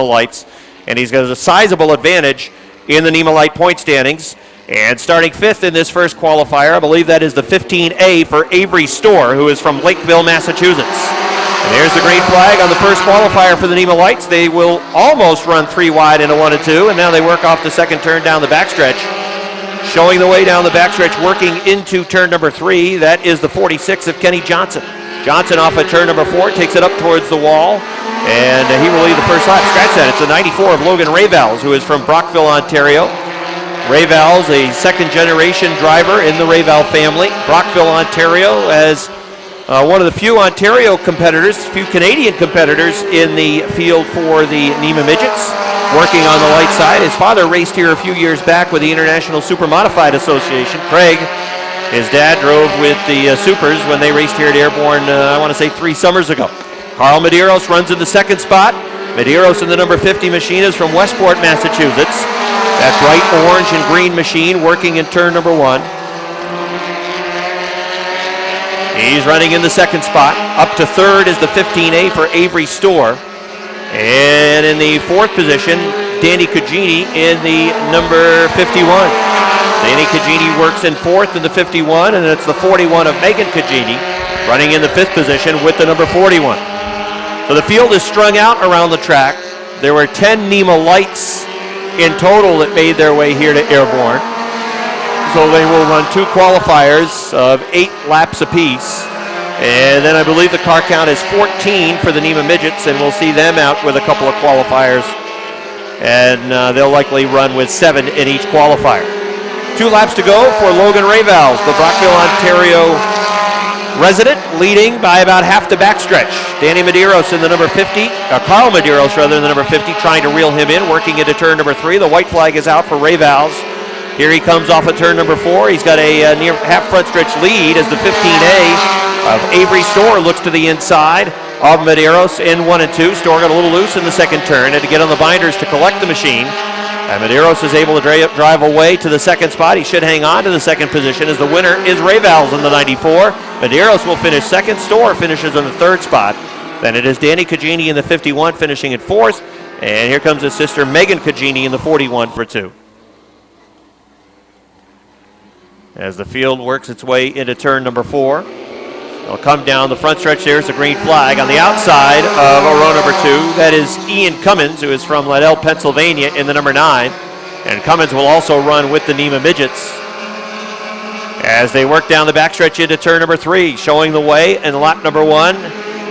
NEMA Lights, and he's got a sizable advantage in the NEMA Light point standings. And starting fifth in this first qualifier, I believe that is the 15A for Avery Storr, who is from Lakeville, Massachusetts. And there's the green flag on the first qualifier for the NEMA Lights. They will almost run 3 wide into 1 and 2, and now they work off the second turn down the backstretch. Showing the way down the backstretch, working into turn number 3, that is the 46 of Kenny Johnson. Johnson off at turn number 4, takes it up towards the wall, and he will lead the first lap. Scratch that, it's the 94 of Logan Rayvals, who is from Brockville, Ontario. Rayvals, a second-generation driver in the Rayval family. Brockville, Ontario, as one of the few Ontario competitors, few Canadian competitors in the field for the NEMA Midgets, working on the light side. His father raced here a few years back with the International Super Modified Association. Craig, his dad, drove with the Supers when they raced here at Airborne, I want to say 3 summers ago. Carl Medeiros runs in the second spot. Medeiros in the number 50 machine is from Westport, Massachusetts. That bright orange and green machine working in turn number 1. He's running in the second spot. Up to third is the 15A for Avery Storr. And in the fourth position, Danny Cugini in the number 51. Danny Cugini works in fourth in the 51, and it's the 41 of Megan Cugini running in the fifth position with the number 41. So the field is strung out around the track. There were 10 NEMA Lights in total that made their way here to Airborne. So they will run 2 qualifiers of 8 laps apiece. And then I believe the car count is 14 for the NEMA Midgets, and we'll see them out with a couple of qualifiers. And they'll likely run with 7 in each qualifier. 2 laps to go for Logan Rayvals, the Brockville, Ontario resident, leading by about half the backstretch. Danny Medeiros in the number 50, Carl Medeiros rather in the number 50, trying to reel him in, working into turn number 3. The white flag is out for Rayvals. Here he comes off at turn number 4. He's got a near half front stretch lead as the 15A of Avery Storr looks to the inside of Medeiros in 1 and 2. Storr got a little loose in the second turn, had to get on the binders to collect the machine. And Medeiros is able to drive away to the second spot. He should hang on to the second position as the winner is Rayvals in the 94. Medeiros will finish second. Storr finishes in the third spot. Then it is Danny Cugini in the 51 finishing in fourth. And here comes his sister Megan Cugini in the 41 for 2. As the field works its way into turn number 4. They'll come down the front stretch. There's the green flag on the outside of row number 2. That is Ian Cummins, who is from Liddell, Pennsylvania, in the number 9. And Cummins will also run with the NEMA Midgets as they work down the backstretch into turn number 3. Showing the way in lap number 1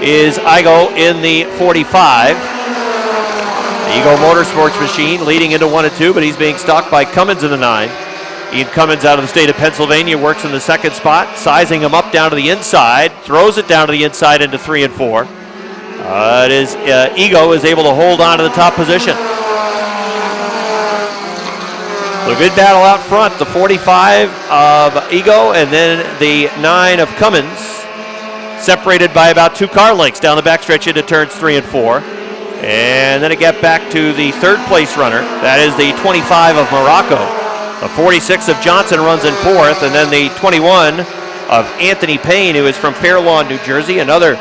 is Igo in the 45. The Igo Motorsports machine leading into 1 and 2, but he's being stalked by Cummins in the 9. Ian Cummins out of the state of Pennsylvania works in the second spot, sizing him up down to the inside, throws it down to the inside into 3 and 4. Igo is able to hold on to the top position. So a good battle out front, the 45 of Igo and then the 9 of Cummins, separated by about 2 car lengths down the backstretch into turns 3 and 4. And then it got back to the third place runner, that is the 25 of Morocco. The 46 of Johnson runs in fourth, and then the 21 of Anthony Payne, who is from Fair Lawn, New Jersey, another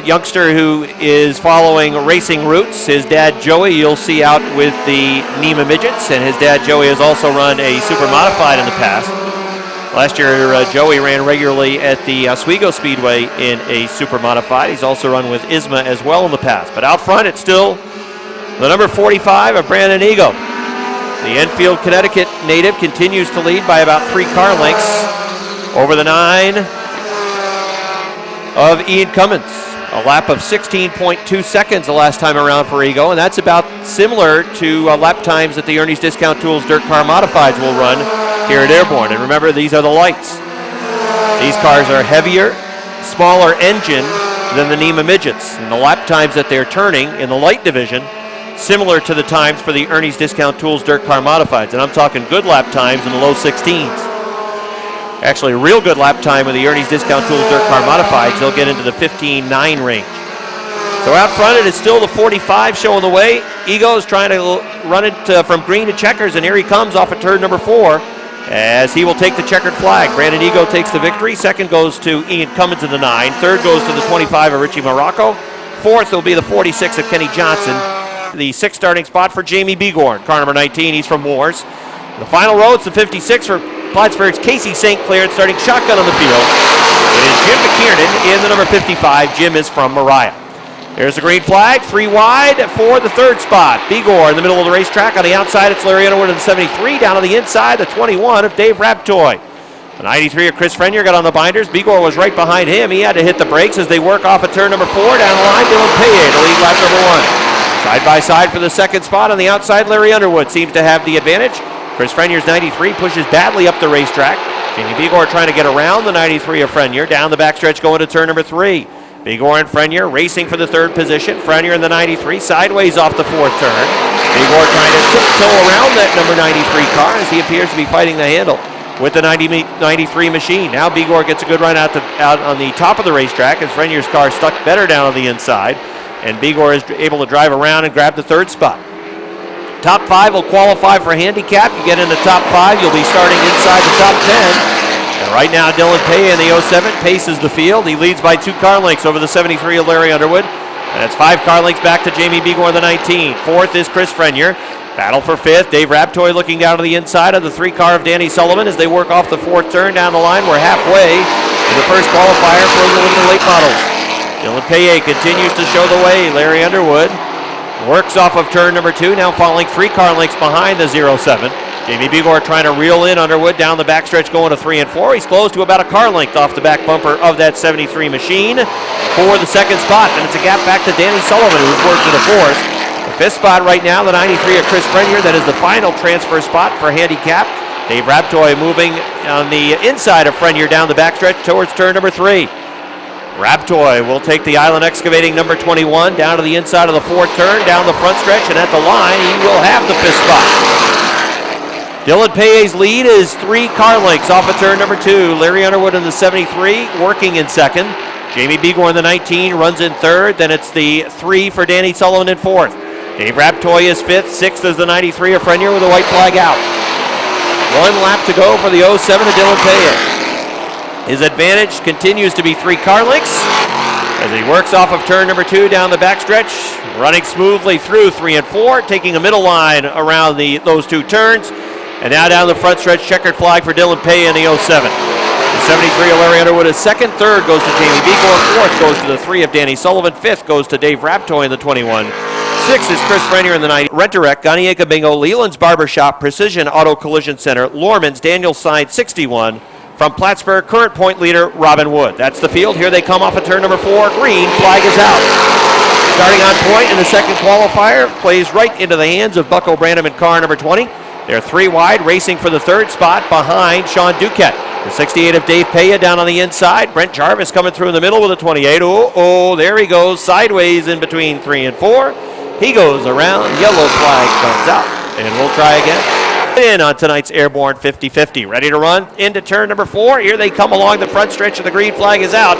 youngster who is following racing roots. His dad, Joey, you'll see out with the NEMA Midgets, and his dad, Joey, has also run a Super Modified in the past. Last year, Joey ran regularly at the Oswego Speedway in a Super Modified. He's also run with ISMA as well in the past. But out front, it's still the number 45 of Brandon Igo. The Enfield, Connecticut native continues to lead by about 3 car lengths over the 9 of Ian Cummins. A lap of 16.2 seconds the last time around for Igo, and that's about similar to lap times that the Ernie's Discount Tools Dirt Car Modifieds will run here at Airborne. And remember, these are the lights. These cars are heavier, smaller engine than the NEMA Midgets, and the lap times that they're turning in the light division similar to the times for the Ernie's Discount Tools Dirt Car Modifieds. And I'm talking good lap times in the low 16s. Actually, a real good lap time with the Ernie's Discount Tools Dirt Car Modifieds. They'll get into the 15.9 range. So out front, it is still the 45 showing the way. Igo is trying to run it from green to checkers, and here he comes off at turn number 4 as he will take the checkered flag. Brandon Igo takes the victory. Second goes to Ian Cummins in the 9. Third goes to the 25 of Richie Morocco. Fourth will be the 46 of Kenny Johnson. The sixth starting spot for Jamie Begorn, car number 19. He's from Moores. The final row, it's the 56 for Plattsburgh's Casey St. Clair, starting shotgun on the field. It is Jim McKiernan in the number 55. Jim is from Mariah. There's the green flag, 3 wide for the third spot. Begor in the middle of the racetrack. On the outside, it's Larry Underwood in the 73. Down on the inside, the 21 of Dave Raptoy. The 93 of Chris Frenier got on the binders. Begor was right behind him. He had to hit the brakes as they work off at turn number 4. Down the line, Dylan Paye to lead lap number 1. Side by side for the second spot. On the outside, Larry Underwood seems to have the advantage. Chris Frenier's 93 pushes badly up the racetrack. Jamie Begor trying to get around the 93 of Frenier. Down the backstretch going to turn number 3. Begor and Frenier racing for the third position. Frenier in the 93 sideways off the fourth turn. Begor trying to tiptoe around that number 93 car as he appears to be fighting the handle with the 93 machine. Now Begor gets a good run out on the top of the racetrack as Frenier's car stuck better down on the inside. And Begor is able to drive around and grab the third spot. Top 5 will qualify for handicap. You get in the top 5, you'll be starting inside the top 10. And right now, Dylan Paye in the 07 paces the field. He leads by 2 car lengths over the 73 of Larry Underwood. And it's 5 car lengths back to Jamie Begor, the 19. Fourth is Chris Frenier. Battle for fifth. Dave Raptoy looking down to the inside of the 3 car of Danny Sullivan as they work off the fourth turn down the line. We're halfway in the first qualifier for the limited late models. Dylan Paye continues to show the way. Larry Underwood works off of turn number 2, now falling 3 car lengths behind the 07. Jamie Begor trying to reel in Underwood down the backstretch going to 3 and 4. He's close to about a car length off the back bumper of that 73 machine for the second spot. And it's a gap back to Danny Sullivan, who's worked to the fourth. The fifth spot right now, the 93 of Chris Frenier. That is the final transfer spot for handicap. Dave Raptoy moving on the inside of Frenier down the backstretch towards turn number 3. Raptoy will take the Island Excavating number 21 down to the inside of the fourth turn, down the front stretch, and at the line, he will have the fifth spot. Dylan Paye's lead is 3 car lengths off of turn number 2. Larry Underwood in the 73, working in second. Jamie Begor in the 19 runs in third. Then it's the 3 for Danny Sullivan in fourth. Dave Raptoy is fifth. Sixth is the 93 of Frenier with a white flag out. 1 lap to go for the 07 of Dylan Paye. His advantage continues to be 3 car lengths as he works off of turn number 2 down the backstretch, running smoothly through 3 and 4, taking a middle line around those 2 turns. And now down the front stretch, checkered flag for Dylan Paye in the 07. The 73 of Larry Underwood is second. Third goes to Jamie Begor. Fourth goes to the 3 of Danny Sullivan. Fifth goes to Dave Raptoy in the 21. Sixth is Chris Frenier in the 90. Rent-A-Wreck, Gonieka Bingo, Leland's Barbershop, Precision Auto Collision Center, Lorman's, Daniel Side 61. From Plattsburgh, current point leader Robin Wood. That's the field. Here they come off of turn number 4. Green flag is out. Starting on point in the second qualifier, plays right into the hands of Buck O'Brien in car number 20. They're 3 wide, racing for the third spot behind Sean Duquette. The 68 of Dave Paye down on the inside. Brent Jarvis coming through in the middle with a 28. Oh, there he goes, sideways in between 3 and 4. He goes around, yellow flag comes out, and we'll try again. In on tonight's Airborne 50-50. Ready to run into turn number 4. Here they come along the front stretch, and the green flag is out.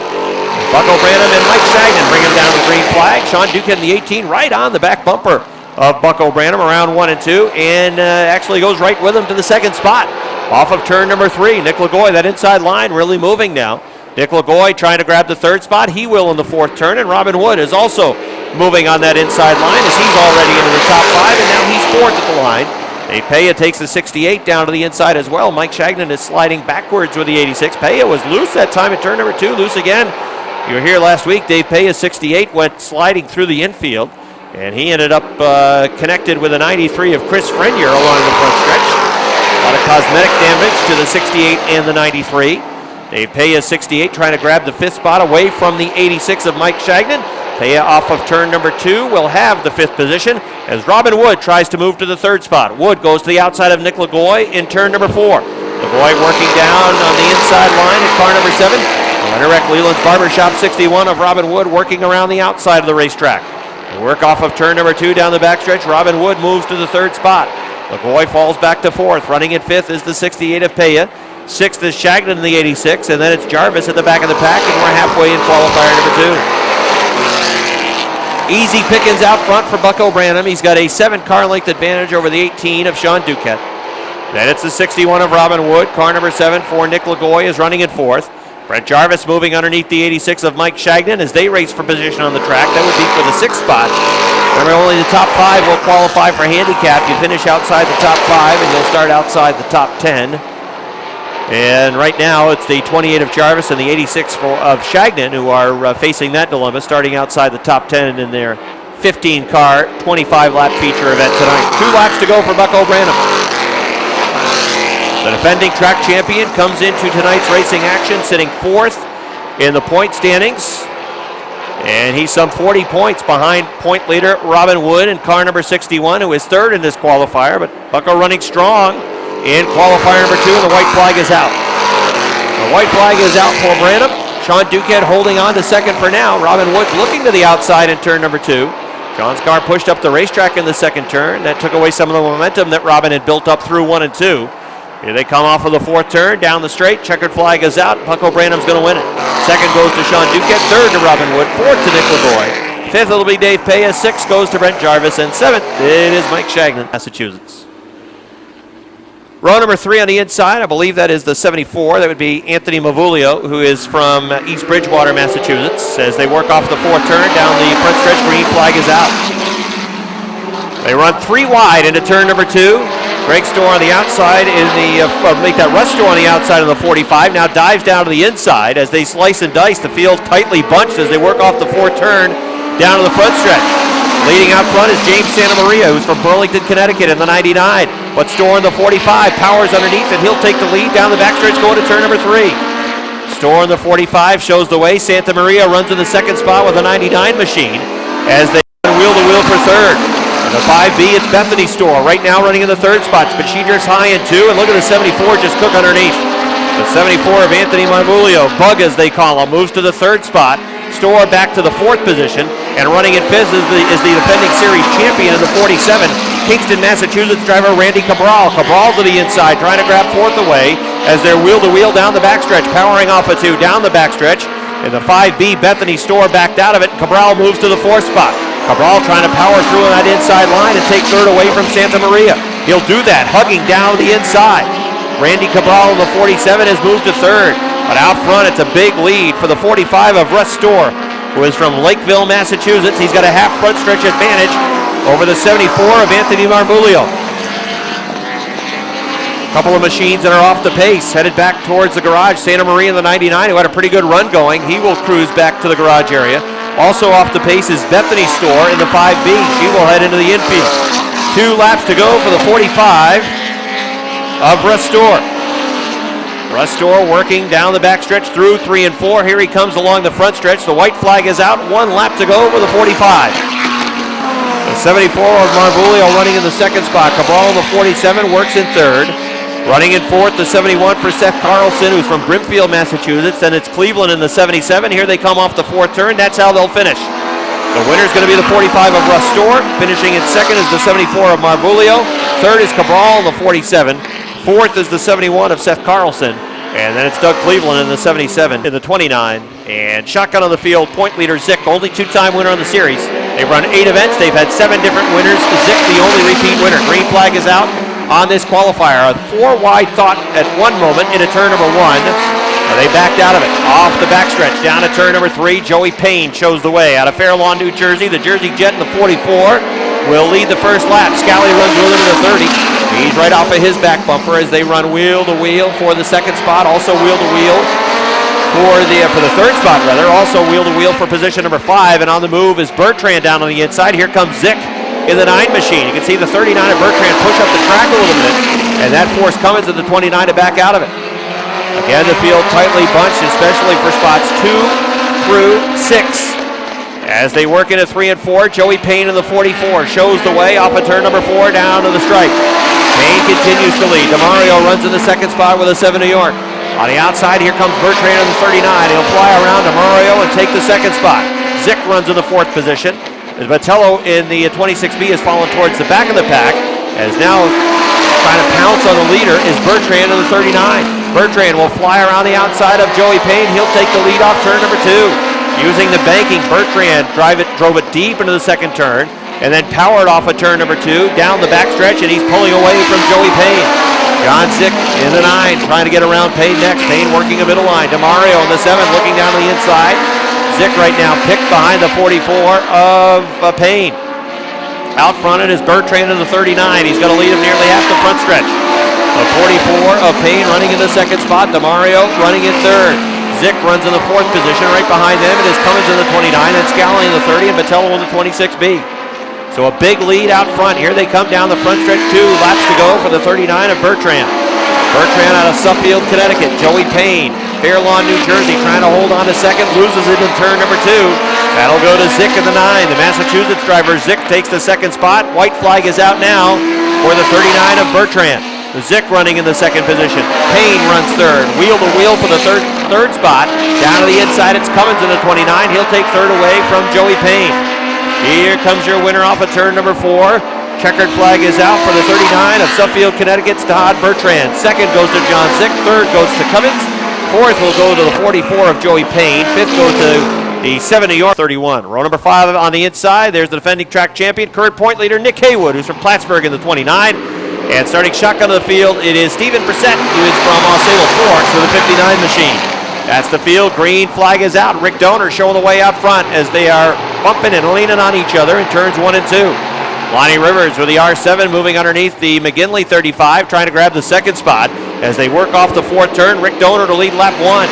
Buck O'Brien and Mike Shagnon bring him down the green flag. Sean Duquette in the 18 right on the back bumper of Buck O'Brien around 1 and 2, and actually goes right with him to the second spot. Off of turn number 3, Nick Lagoy, that inside line really moving now. Nick Lagoy trying to grab the third spot. He will in the fourth turn, and Robin Wood is also moving on that inside line as he's already into the top 5, and now he's fourth at the line. Dave Paye takes the 68 down to the inside as well. Mike Shagnon is sliding backwards with the 86. Paye was loose that time at turn number 2, loose again. You were here last week. Dave Paye's 68 went sliding through the infield, and he ended up connected with a 93 of Chris Frenier along the front stretch. A lot of cosmetic damage to the 68 and the 93. Dave Paye is 68, trying to grab the 5th spot away from the 86 of Mike Shagnon. Paye off of turn number 2 will have the 5th position as Robin Wood tries to move to the 3rd spot. Wood goes to the outside of Nick Lagoy in turn number 4. Lagoy working down on the inside line at car number 7. Rent-A-Wreck, Leland's Barbershop 61 of Robin Wood working around the outside of the racetrack. They work off of turn number 2 down the backstretch. Robin Wood moves to the 3rd spot. Lagoy falls back to 4th. Running in 5th is the 68 of Paye. 6th is Shagnon in the 86, and then it's Jarvis at the back of the pack, and we're halfway in qualifier number 2. Easy pickings out front for Buck O'Brien. He's got a 7 car length advantage over the 18 of Sean Duquette. Then it's the 61 of Robin Wood. Car number 7 for Nick Lagoy is running in 4th. Brent Jarvis moving underneath the 86 of Mike Shagnon as they race for position on the track. That would be for the 6th spot. Remember, only the top 5 will qualify for handicap. You finish outside the top 5 and you'll start outside the top 10. And right now it's the 28 of Jarvis and the 86 of Shagnon who are facing that dilemma, starting outside the top 10 in their 15-car, 25-lap feature event tonight. 2 laps to go for Bucko Branham. The defending track champion comes into tonight's racing action, sitting 4th in the point standings. And he's some 40 points behind point leader Robin Wood in car number 61, who is 3rd in this qualifier. But Bucko running strong in qualifier number 2, and the white flag is out. The white flag is out for Branham. Sean Duquette holding on to 2nd for now. Robin Wood looking to the outside in turn number 2. Sean's car pushed up the racetrack in the 2nd turn. That took away some of the momentum that Robin had built up through 1 and 2. Here they come off of the 4th turn, down the straight. Checkered flag is out. Bucko Branham's going to win it. 2nd goes to Sean Duquette. 3rd to Robin Wood. 4th to Nick LaVoy. 5th it'll be Dave Paya. 6th goes to Brent Jarvis. And 7th it is Mike Shagnon, Massachusetts. Row number 3 on the inside, I believe that is the 74. That would be Anthony Mavulio, who is from East Bridgewater, Massachusetts. As they work off the 4th turn, down the front stretch, green flag is out. They run 3 wide into turn number 2. Greg Storr on the outside in the, make that Russ Storr on the outside of the 45, now dives down to the inside as they slice and dice. The field tightly bunched as they work off the 4th turn down to the front stretch. Leading out front is James Santa Maria, who's from Burlington, Connecticut in the 99. But Storr in the 45 powers underneath, and he'll take the lead down the backstretch going to turn number 3. Storr in the 45 shows the way. Santa Maria runs in the 2nd spot with a 99 machine as they run wheel-to-wheel for 3rd. In the 5B, it's Bethany Storr right now running in the 3rd spot, but she drifts high in 2, and look at the 74 just cook underneath. The 74 of Anthony Marmulio, Bug as they call him, moves to the 3rd spot. Storr back to the 4th position, and running in 5th is the defending series champion in the 47, Kingston, Massachusetts driver Randy Cabral. Cabral to the inside, trying to grab 4th away as they're wheel-to-wheel down the backstretch, powering off a 2 down the backstretch. In the 5B, Bethany Storr backed out of it, and Cabral moves to the 4th spot. Cabral trying to power through on that inside line and take 3rd away from Santa Maria. He'll do that, hugging down the inside. Randy Cabral in the 47 has moved to 3rd. But out front, it's a big lead for the 45 of Russ Storr, who is from Lakeville, Massachusetts. He's got a half front stretch advantage over the 74 of Anthony Marmulio. A couple of machines that are off the pace, headed back towards the garage. Santa Maria in the 99, who had a pretty good run going. He will cruise back to the garage area. Also off the pace is Bethany Storr in the 5B. She will head into the infield. 2 laps to go for the 45 of Russ Storr. Russ Storr working down the backstretch through 3 and 4. Here he comes along the front stretch. The white flag is out. 1 lap to go for the 45. The 74 of Marmulio running in the 2nd spot. Cabral in the 47 works in 3rd. Running in 4th, the 71 for Seth Carlson, who's from Brimfield, Massachusetts. Then it's Cleveland in the 77. Here they come off the 4th turn. That's how they'll finish. The winner is going to be the 45 of Russ Storr. Finishing in 2nd is the 74 of Marmulio. 3rd is Cabral in the 47. 4th is the 71 of Seth Carlson. And then it's Doug Cleveland in the 77, in the 29. And shotgun on the field, point leader Zick, only 2-time winner on the series. They've run 8 events. They've had 7 different winners. Zick, the only repeat winner. Green flag is out on this qualifier. A 4-wide thought at one moment into turn number 1. They backed out of it. Off the backstretch, down to turn number 3. Joey Payne shows the way. Out of Fair Lawn, New Jersey, the Jersey Jet in the 44 will lead the first lap. Scally runs with him in the 30. He's right off of his back bumper as they run wheel-to-wheel for the 2nd spot. Also wheel-to-wheel for the 3rd spot, rather. Also wheel-to-wheel for position number 5. And on the move is Bertrand down on the inside. Here comes Zick in the 9 machine. You can see the 39 of Bertrand push up the track a little bit. And that forced Cummins at the 29 to back out of it. Again, the field tightly bunched, especially for spots 2 through 6. As they work into 3 and 4, Joey Payne in the 44 shows the way off of turn number 4 down to the stripe. Payne continues to lead. DeMario runs in the 2nd spot with a 7 New York. On the outside, here comes Bertrand in the 39. He'll fly around DeMario and take the 2nd spot. Zick runs in the 4th position. Vitello in the 26B has fallen towards the back of the pack, as now trying to pounce on the leader is Bertrand in the 39. Bertrand will fly around the outside of Joey Payne. He'll take the lead off turn number 2. Using the banking, Bertrand drove it deep into the 2nd turn and then powered off of turn number 2 down the backstretch, and he's pulling away from Joey Payne. John Zick in the 9, trying to get around Payne next. Payne working a middle line. DeMario in the 7, looking down to the inside. Zick right now picked behind the 44 of Payne. Out front it is Bertrand in the 39. He's going to lead him nearly half the front stretch. The 44 of Payne running in the second spot. DeMario running in third. Zick runs in the 4th position. Right behind them it is Cummins in the 29, and Scally in the 30, and Botello in the 26B. So a big lead out front. Here they come down the front stretch. 2 laps to go for the 39 of Bertrand. Bertrand out of Suffield, Connecticut. Joey Payne, Fair Lawn, New Jersey, trying to hold on to second. Loses it in turn number 2. That'll go to Zick in the 9. The Massachusetts driver, Zick, takes the second spot. White flag is out now for the 39 of Bertrand. Zick running in the 2nd position. Payne runs 3rd. Wheel to wheel for the third spot. Down to the inside, it's Cummins in the 29. He'll take 3rd away from Joey Payne. Here comes your winner off of turn number 4. Checkered flag is out for the 39 of Suffield, Connecticut's Todd Bertrand. 2nd goes to John Zick. 3rd goes to Cummins. 4th will go to the 44 of Joey Payne. 5th goes to the 7 New York 31. Row number 5 on the inside. There's the defending track champion, current point leader Nick Haywood, who's from Plattsburgh in the 29. And starting shotgun of the field, it is Stephen Brissett, who is from Osceola Forks with the 59 machine. That's the field. Green flag is out. Rick Donor showing the way out front as they are bumping and leaning on each other in turns 1 and 2. Lonnie Rivers with the R7 moving underneath the McGinley 35, trying to grab the 2nd spot as they work off the 4th turn. Rick Donor to lead lap 1.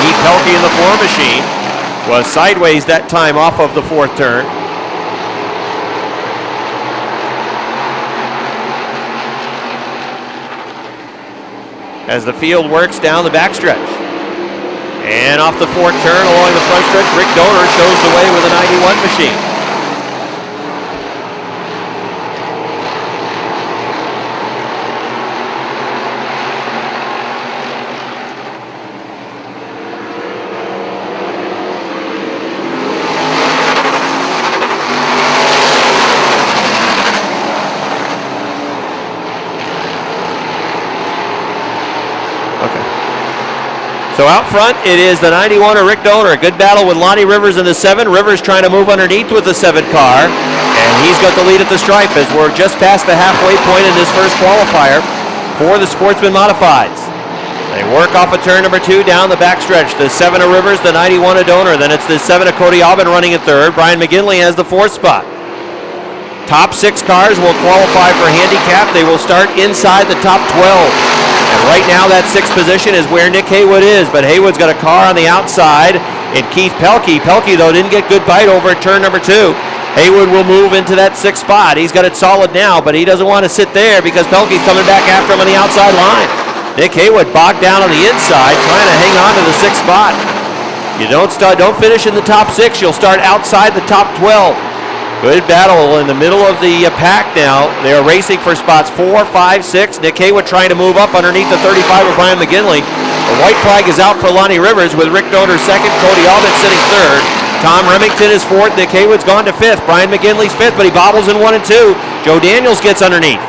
Keith Pelkey in the 4 machine was sideways that time off of the 4th turn. As the field works down the backstretch. And off the 4th turn along the front stretch, Rick Donor shows the way with a 91 machine. So out front, it is the 91 of Rick Donor. A good battle with Lonnie Rivers in the 7. Rivers trying to move underneath with the 7 car. And he's got the lead at the stripe as we're just past the halfway point in this first qualifier for the Sportsman Modifieds. They work off of turn number 2 down the backstretch. The 7 of Rivers, the 91 of Donor. Then it's the 7 of Cody Albin running in 3rd. Brian McGinley has the 4th spot. Top 6 cars will qualify for handicap. They will start inside the top 12. And right now that 6th position is where Nick Haywood is, but Haywood's got a car on the outside, and Keith Pelkey. Pelkey, though, didn't get good bite over at turn number 2. Haywood will move into that 6th spot. He's got it solid now, but he doesn't want to sit there because Pelkey's coming back after him on the outside line. Nick Haywood bogged down on the inside, trying to hang on to the 6th spot. You don't finish in the top 6, you'll start outside the top 12. Good battle in the middle of the pack now. They are racing for spots 4, 5, 6. Nick Haywood trying to move up underneath the 35 of Brian McGinley. The white flag is out for Lonnie Rivers with Rick Donor 2nd, Cody Albin sitting 3rd. Tom Remington is 4th. Nick Haywood's gone to 5th. Brian McGinley's 5th, but he bobbles in 1 and 2. Joe Daniels gets underneath.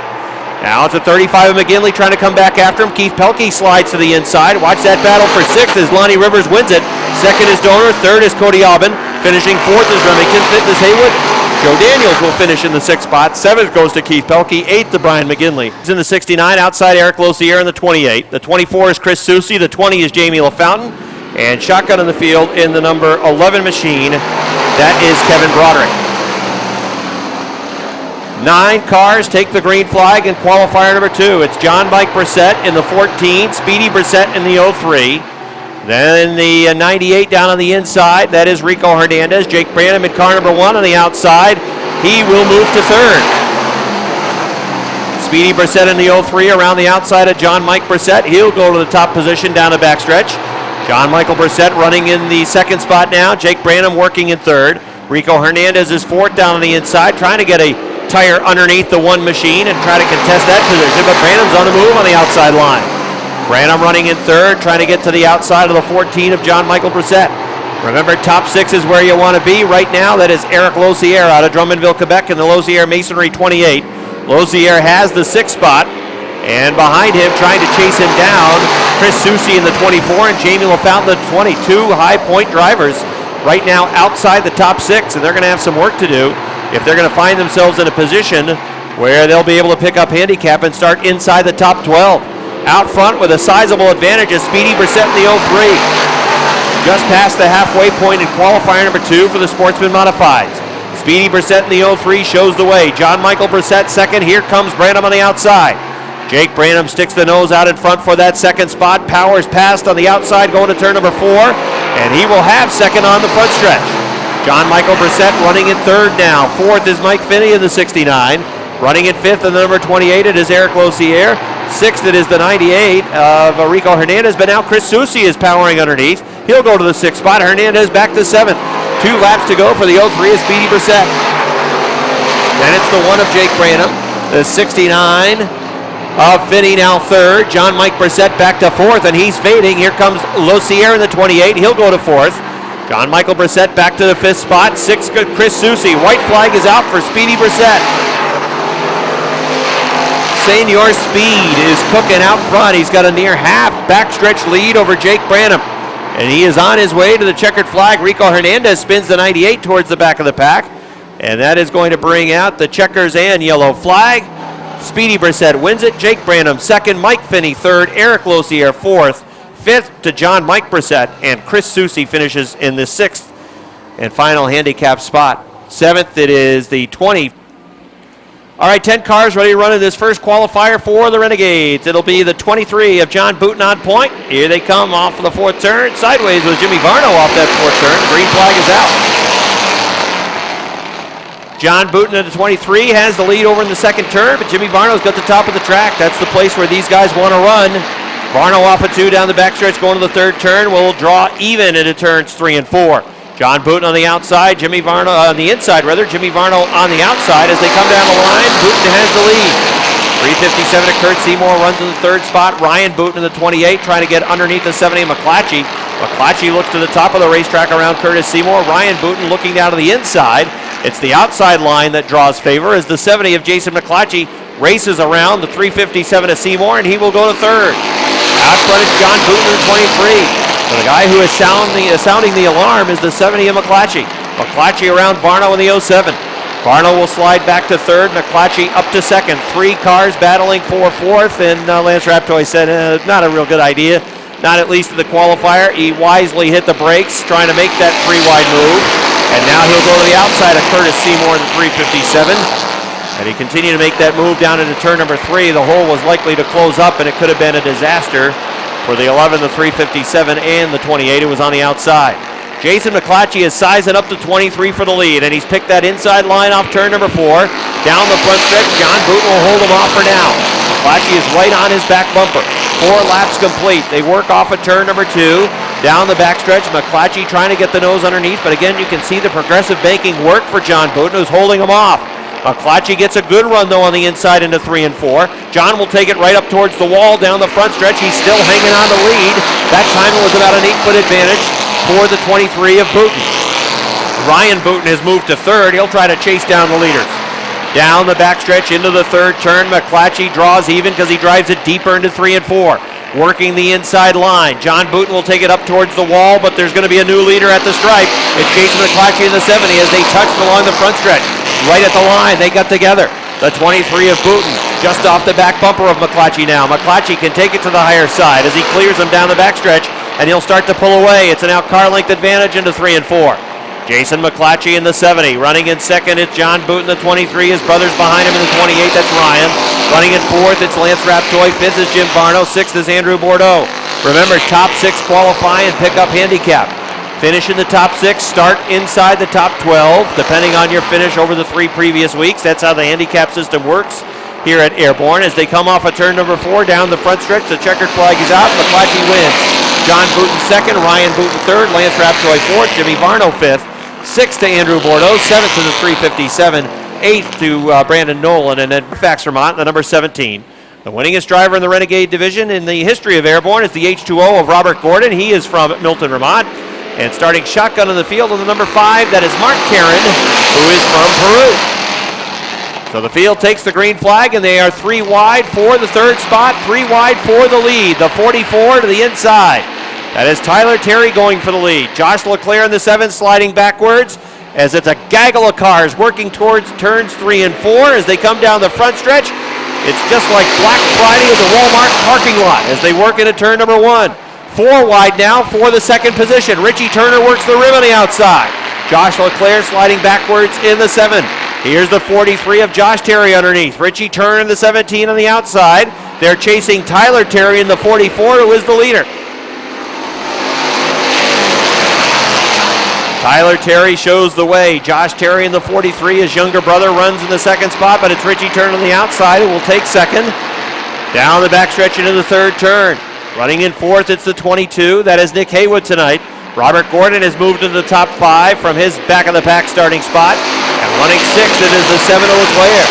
Now it's a 35 of McGinley trying to come back after him. Keith Pelkey slides to the inside. Watch that battle for 6th as Lonnie Rivers wins it. 2nd is Donor. 3rd is Cody Albin. Finishing 4th is Remington. 5th is Haywood. Joe Daniels will finish in the 6th spot. 7th goes to Keith Pelkey. 8th to Brian McGinley. He's in the 69, outside Eric Losier in the 28. The 24 is Chris Soucy. The 20 is Jamie LaFountain. And shotgun in the field in the number 11 machine. That is Kevin Broderick. 9 cars take the green flag in qualifier number 2. It's John Mike Brissett in the 14, Speedy Brissett in the 03. Then the 98 down on the inside, that is Rico Hernandez. Jake Branham in car number 1 on the outside. He will move to 3rd. Speedy Brissett in the 03 around the outside of John Mike Brissett. He'll go to the top position down the backstretch. John Michael Brissett running in the 2nd spot now. Jake Branham working in 3rd. Rico Hernandez is 4th down on the inside, trying to get a tire underneath the 1 machine and try to contest that position, but Branham's on the move on the outside line. Branham running in 3rd, trying to get to the outside of the 14 of John Michael Brissett. Remember, top 6 is where you want to be. Right now, that is Eric Losier out of Drummondville, Quebec in the Losier Masonry 28. Losier has the 6th spot, and behind him, trying to chase him down, Chris Soucy in the 24 and Jamie LaFountain in the 22 high-point drivers right now outside the top 6, and they're going to have some work to do if they're going to find themselves in a position where they'll be able to pick up handicap and start inside the top 12. Out front with a sizable advantage is Speedy Brissett in the 03. Just past the halfway point in qualifier number 2 for the Sportsman Modifieds. Speedy Brissett in the 03 shows the way. John Michael Brissett second. Here comes Branham on the outside. Jake Branham sticks the nose out in front for that second spot. Powers passed on the outside going to turn number 4, and he will have second on the front stretch. John Michael Brissett running in third now. Fourth is Mike Finney in the 69. Running in fifth in the number 28, it is Eric Losier. Sixth, it is the 98 of Rico Hernandez, but now Chris Soucy is powering underneath. He'll go to the 6th spot. Hernandez back to 7th. 2 laps to go for the 03 is Speedy Brissett. Then it's the 1 of Jake Branham. The 69 of Finney now 3rd. John Mike Brissett back to 4th, and he's fading. Here comes Losier in the 28. He'll go to 4th. John Michael Brissett back to the 5th spot. 6th, Chris Soucy. White flag is out for Speedy Brissett. Senior Speed is cooking out front. He's got a near half backstretch lead over Jake Branham. And he is on his way to the checkered flag. Rico Hernandez spins the 98 towards the back of the pack. And that is going to bring out the checkers and yellow flag. Speedy Brissett wins it. Jake Branham 2nd. Mike Finney 3rd. Eric Losier 4th. 5th to John Mike Brissett. And Chris Soucy finishes in the 6th and final handicap spot. 7th, it is the 20. All right, 10 cars ready to run in this first qualifier for the Renegades. It'll be the 23 of John Booten on point. Here they come off of the 4th turn. Sideways with Jimmy Varno off that 4th turn. Green flag is out. John Booten at the 23 has the lead over in the 2nd turn, but Jimmy Varno's got the top of the track. That's the place where these guys want to run. Varno off of 2 down the backstretch going to the 3rd turn. Will draw even into turns 3 and 4. John Booten on the outside, Jimmy Varno on the inside rather. Jimmy Varno on the outside as they come down the line. Booten has the lead. 3:57 to Kurt Seymour runs in the 3rd spot. Ryan Booten in the 28 trying to get underneath the 70 McClatchy. McClatchy looks to the top of the racetrack around Curtis Seymour. Ryan Booten looking down to the inside. It's the outside line that draws favor as the 70 of Jason McClatchy races around the 3:57 of Seymour, and he will go to 3rd. Out front is John Booten in the 23. So the guy who is sounding the alarm is the 70 of McClatchy. McClatchy around Varno in the 07. Varno will slide back to 3rd. McClatchy up to 2nd. 3 cars battling for 4th, and Lance Raptoy said, not a real good idea. Not at least in the qualifier. He wisely hit the brakes, trying to make that 3-wide move. And now he'll go to the outside of Curtis Seymour in the 3:57. And he continued to make that move down into turn number 3. The hole was likely to close up, and it could have been a disaster for the 11, the 3:57, and the 28. It was on the outside. Jason McClatchy is sizing up to 23 for the lead, and he's picked that inside line off turn number 4. Down the front stretch, John Booten will hold him off for now. McClatchy is right on his back bumper. 4 laps complete. They work off of turn number 2. Down the backstretch, McClatchy trying to get the nose underneath, but again, you can see the progressive banking work for John Booten, who's holding him off. McClatchy gets a good run, though, on the inside into 3 and 4. John will take it right up towards the wall down the front stretch. He's still hanging on the lead. That time it was about an 8-foot advantage for the 23 of Booten. Ryan Booten has moved to 3rd. He'll try to chase down the leaders. Down the backstretch into the 3rd turn. McClatchy draws even because he drives it deeper into 3 and 4. Working the inside line. John Booten will take it up towards the wall, but there's going to be a new leader at the stripe. It's Jason McClatchy in the 70 as they touched along the front stretch. Right at the line, they got together. The 23 of Booten just off the back bumper of McClatchy now. McClatchy can take it to the higher side as he clears him down the backstretch, and he'll start to pull away. It's an out car length advantage into 3 and 4. Jason McClatchy in the 70. Running in 2nd, it's John Booten, the 23. His brother's behind him in the 28. That's Ryan. Running in 4th, it's Lance Raptoy. 5th is Jim Varno. 6th is Andrew Bordeaux. Remember, top 6 qualify and pick up handicap. Finish in the top 6, start inside the top 12, depending on your finish over the 3 previous weeks. That's how the handicap system works here at Airborne. As they come off of turn number 4, down the front stretch, the checkered flag is out. McClatchy wins. John Booten 2nd, Ryan Booten 3rd, Lance Raptoy 4th, Jimmy Varno 5th, 6th to Andrew Bordeaux, 7th to the 3:57, 8th to Brandon Nolan, and then Fax Vermont, the number 17. The winningest driver in the Renegade division in the history of Airborne is the H2O of Robert Gordon. He is from Milton, Vermont. And starting shotgun in the field on the number 5, that is Mark Karen, who is from Peru. So the field takes the green flag, and they are 3 wide for the 3rd spot, 3 wide for the lead. The 44 to the inside. That is Tyler Terry going for the lead. Josh LeClaire in the 7th sliding backwards. as it's a gaggle of cars working towards turns 3 and 4 as they come down the front stretch. It's just like Black Friday at the Walmart parking lot as they work into turn number 1. 4 wide now for the second position. Richie Turner works the rim on the outside. Josh Leclerc sliding backwards in the 7. Here's the 43 of Josh Terry underneath. Richie Turner in the 17 on the outside. They're chasing Tyler Terry in the 44, who is the leader. Tyler Terry shows the way. Josh Terry in the 43, his younger brother, runs in the second spot, but it's Richie Turner on the outside who will take second. Down the backstretch into the third turn. Running in fourth, it's the 22. That is Nick Haywood tonight. Robert Gordon has moved into the top 5 from his back-of-the-pack starting spot. And running 6th, it is the 7 of Leclerc.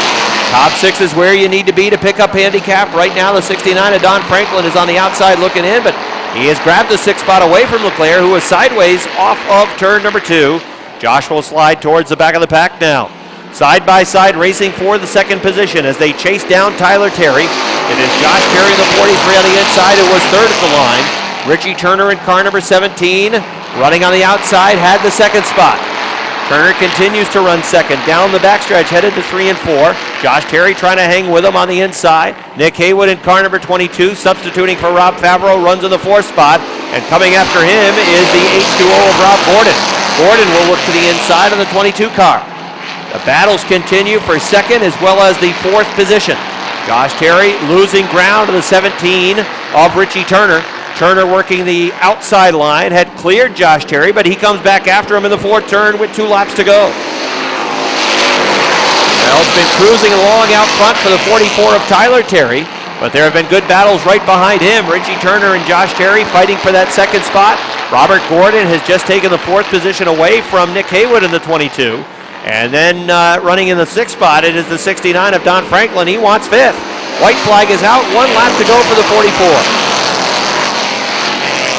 Top 6 is where you need to be to pick up handicap. Right now, the 69 of Don Franklin is on the outside looking in, but he has grabbed the 6th spot away from Leclerc, who is sideways off of turn number 2. Josh will slide towards the back of the pack now. Side by side racing for the second position as they chase down Tyler Terry. It is Josh Terry, the 43 on the inside, who was third at the line. Richie Turner in car number 17, running on the outside, had the second spot. Turner continues to run second. Down the backstretch, headed to 3 and 4. Josh Terry trying to hang with him on the inside. Nick Haywood in car number 22, substituting for Rob Favreau, runs in the 4th spot. And coming after him is the H2O of Rob Gordon. Gordon will look to the inside of the 22 car. The battles continue for second as well as the 4th position. Josh Terry losing ground to the 17 of Richie Turner. Turner working the outside line, had cleared Josh Terry, but he comes back after him in the 4th turn with 2 laps to go. Well, it's been cruising along out front for the 44 of Tyler Terry, but there have been good battles right behind him. Richie Turner and Josh Terry fighting for that second spot. Robert Gordon has just taken the 4th position away from Nick Haywood in the 22. And then running in the 6th spot, it is the 69 of Don Franklin. He wants 5th. White flag is out, 1 lap to go for the 44.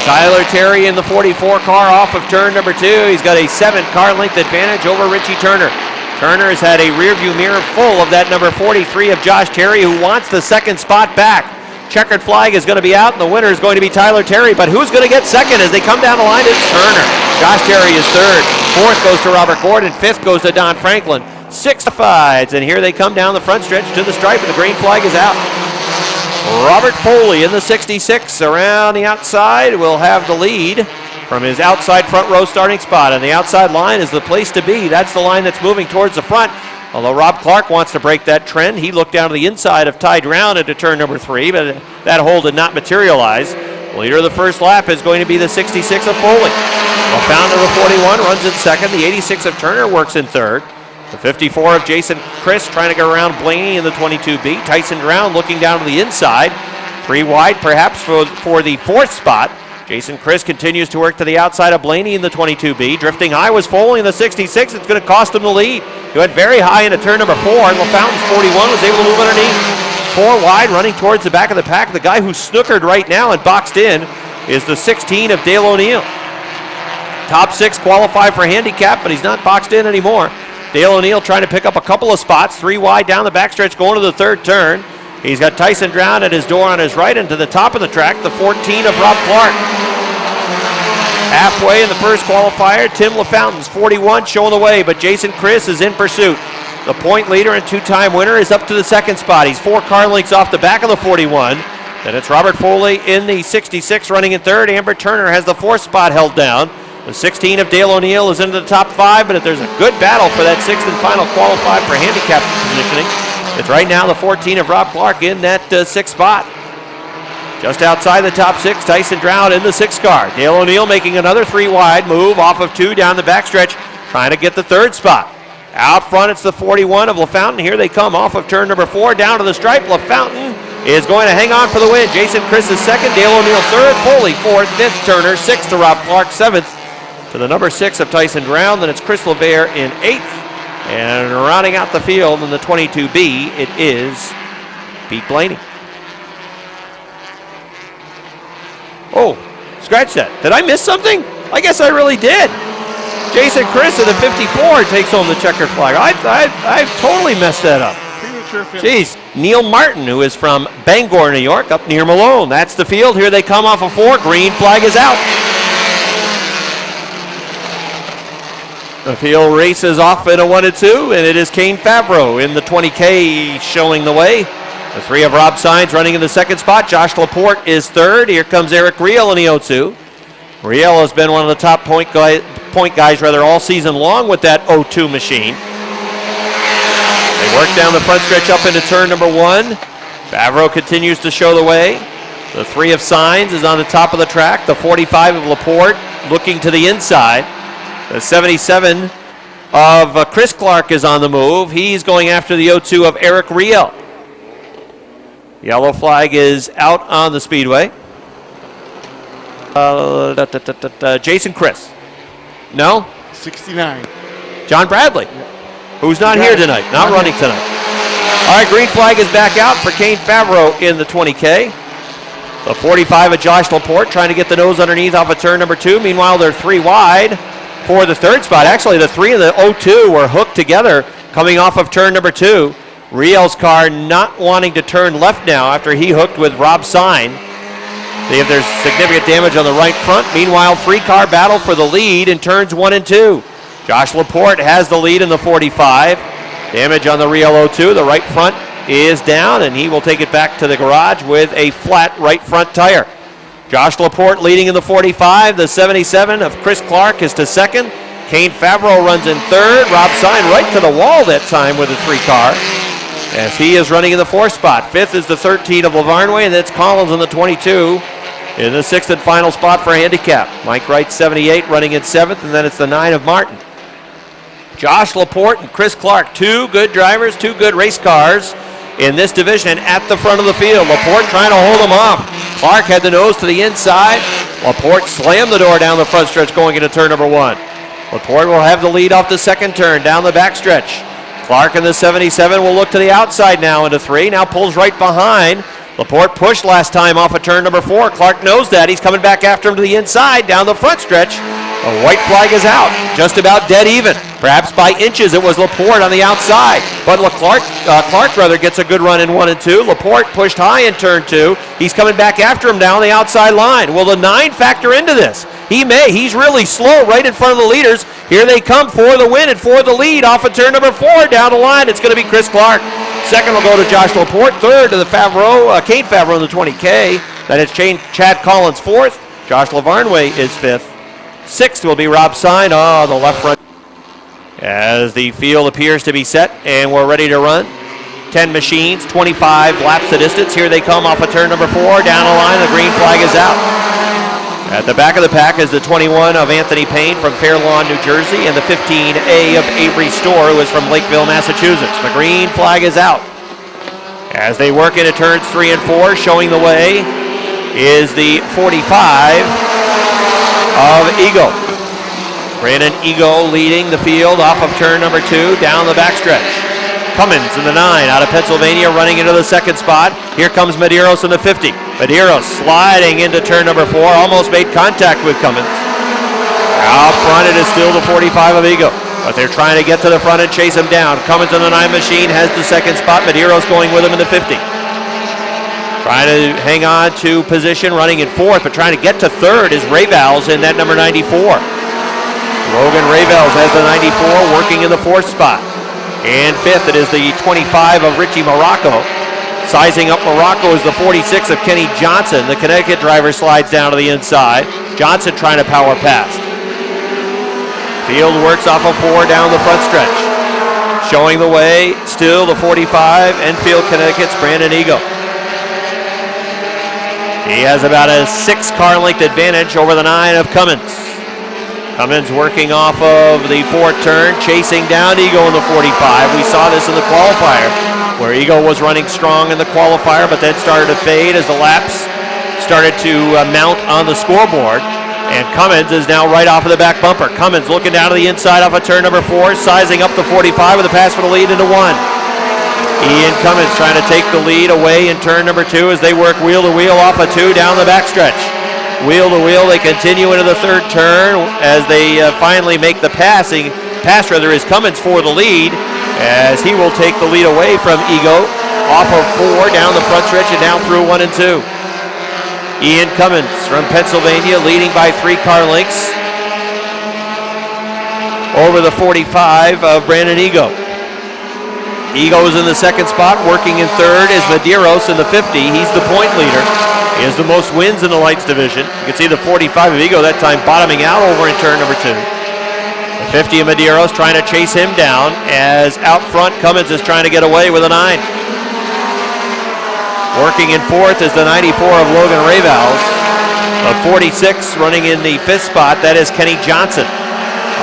Tyler Terry in the 44 car off of turn number 2. He's got a 7 car length advantage over Richie Turner. Turner has had a rearview mirror full of that number 43 of Josh Terry, who wants the second spot back. Checkered flag is going to be out, and the winner is going to be Tyler Terry. But who's going to get second as they come down the line? It's Turner. Josh Terry is 3rd. 4th goes to Robert Gordon. 5th goes to Don Franklin. 6th fides, and here they come down the front stretch to the stripe, and the green flag is out. Robert Foley in the 66 around the outside will have the lead from his outside front row starting spot. And the outside line is the place to be. That's the line that's moving towards the front. Although Rob Clark wants to break that trend. He looked down to the inside of Ty Drown into turn number 3, but that hole did not materialize. The leader of the first lap is going to be the 66 of Foley. Well, found to the 41 runs in 2nd. The 86 of Turner works in 3rd. The 54 of Jason Chris trying to get around Blaney in the 22B. Tyson Drown looking down to the inside. 3 wide perhaps for the 4th spot. Jason Chris continues to work to the outside of Blaney in the 22B. Drifting high was Foley in the 66. It's going to cost him the lead. He went very high into turn number 4, and LaFountain's 41 was able to move underneath. 4 wide running towards the back of the pack. The guy who's snookered right now and boxed in is the 16 of Dale O'Neill. Top 6 qualify for handicap, but he's not boxed in anymore. Dale O'Neill trying to pick up a couple of spots. 3 wide down the backstretch going to the 3rd turn. He's got Tyson Drown at his door on his right, and to the top of the track, the 14 of Rob Clark. Halfway in the first qualifier, Tim LaFountain's 41 showing the way, but Jason Chris is in pursuit. The point leader and 2-time winner is up to the 2nd spot. He's 4 car lengths off the back of the 41. Then it's Robert Foley in the 66 running in 3rd. Amber Turner has the 4th spot held down. The 16 of Dale O'Neill is into the top 5, but if there's a good battle for that 6th and final qualified for handicap positioning, it's right now the 14 of Rob Clark in that 6th spot. Just outside the top 6, Tyson Drown in the 6th car. Dale O'Neill making another 3 wide move off of 2 down the backstretch, trying to get the 3rd spot. Out front, it's the 41 of LaFountain. Here they come off of turn number 4 down to the stripe. LaFountain is going to hang on for the win. Jason Chris is 2nd, Dale O'Neill 3rd, Foley 4th, 5th Turner, 6th to Rob Clark, 7th to the number 6 of Tyson Drown. Then it's Chris LeVere in 8th. And rounding out the field in the 22B, it is Pete Blaney. Oh, scratch that. Did I miss something? I guess I really did. Jason Chris of the 54 takes home the checkered flag. I've totally messed that up. Jeez. Neil Martin, who is from Bangor, New York, up near Malone. That's the field. Here they come off of 4. Green flag is out. The field races off in a 1 and 2, and it is Kane Favreau in the 20K showing the way. The 3 of Rob Saenz running in the second spot. Josh Laporte is third. Here comes Eric Riel in the 0-2. Riel has been one of the top point guys all season long with that 0-2 machine. They work down the front stretch up into turn number 1. Favreau continues to show the way. The 3 of Saenz is on the top of the track. The 45 of Laporte looking to the inside. The 77 of Chris Clark is on the move. He's going after the 0-2 of Eric Riel. Yellow flag is out on the speedway. Jason Chris. No? 69. John Bradley, who's not here tonight, not running tonight. All right, green flag is back out for Kane Favreau in the 20K. The 45 of Josh Laporte trying to get the nose underneath off of turn number 2. Meanwhile, they're 3 wide for the third spot. Actually, the 3 and the 0-2 were hooked together coming off of turn number 2. Riel's car not wanting to turn left now after he hooked with Rob Saenz. See if there's significant damage on the right front. Meanwhile, 3-car battle for the lead in turns 1 and 2. Josh Laporte has the lead in the 45. Damage on the Riel 0-2. The right front is down, and he will take it back to the garage with a flat right front tire. Josh Laporte leading in the 45. The 77 of Chris Clark is to second. Kane Favreau runs in third. Rob Saenz right to the wall that time with a 3-car, as he is running in the 4th spot. 5th is the 13 of Lavarnway, and that's Collins in the 22. In the 6th and final spot for handicap. Mike Wright, 78, running in 7th, and then it's the 9 of Martin. Josh Laporte and Chris Clark, 2 good drivers, 2 good race cars in this division and at the front of the field. Laporte trying to hold him off. Clark had the nose to the inside. Laporte slammed the door down the front stretch going into turn number 1. Laporte will have the lead off the second turn down the back stretch. Clark in the 77 will look to the outside now into 3. Now pulls right behind. Laporte pushed last time off of turn number 4. Clark knows that. He's coming back after him to the inside down the front stretch. The white flag is out, just about dead even. Perhaps by inches it was Laporte on the outside. But Clark gets a good run in 1 and 2. Laporte pushed high in turn 2. He's coming back after him down the outside line. Will the 9 factor into this? He may. He's really slow right in front of the leaders. Here they come for the win and for the lead off of turn number 4 down the line. It's going to be Chris Clark. Second will go to Josh Laporte. Third to the Kane Favreau in the 20K. Then it's Chad Collins 4th. Josh Lavarnway is 5th. 6th will be Rob Saenz. The left front. As the field appears to be set and we're ready to run. 10 machines, 25 laps the distance. Here they come off of turn number 4. Down the line, the green flag is out. At the back of the pack is the 21 of Anthony Payne from Fair Lawn, New Jersey, and the 15A of Avery Storr, who is from Lakeville, Massachusetts. The green flag is out. As they work into turns 3 and 4, showing the way is the 45 of Ego. Brandon Ego leading the field off of turn number 2 down the backstretch. Cummins in the 9 out of Pennsylvania running into the second spot. Here comes Medeiros in the 50. Medeiros sliding into turn number 4, almost made contact with Cummins. Out front it is still the 45 of Ego, but they're trying to get to the front and chase him down. Cummins in the 9 machine has the second spot. Medeiros going with him in the 50. Trying to hang on to position, running in 4th, but trying to get to 3rd is Ravals in that number 94. Logan Ravals has the 94 working in the 4th spot. And 5th, it is the 25 of Richie Morocco. Sizing up Morocco is the 46 of Kenny Johnson. The Connecticut driver slides down to the inside. Johnson trying to power past. Field works off of 4 down the front stretch. Showing the way, still the 45, Enfield, Connecticut's Brandon Ego. He has about a 6-car length advantage over the 9 of Cummins. Cummins working off of the 4th turn, chasing down Ego in the 45. We saw this in the qualifier, where Ego was running strong in the qualifier, but then started to fade as the laps started to mount on the scoreboard. And Cummins is now right off of the back bumper. Cummins looking down to the inside off of turn number 4, sizing up the 45 with a pass for the lead into 1. Ian Cummins trying to take the lead away in turn number 2 as they work wheel to wheel off of 2 down the backstretch. Wheel to wheel, they continue into the 3rd turn as they finally make the pass is Cummins for the lead, as he will take the lead away from Ego off of 4 down the front stretch and down through 1 and 2. Ian Cummins from Pennsylvania leading by 3 car lengths. over the 45 of Brandon Ego. Ego is in the second spot. Working in third is Medeiros in the 50. He's the point leader. He has the most wins in the lights division. You can see the 45 of Ego that time bottoming out over in turn number 2. The 50 of Medeiros trying to chase him down, as out front Cummins is trying to get away with a 9. Working in fourth is the 94 of Logan Ravals. The 46 running in the 5th spot, that is Kenny Johnson.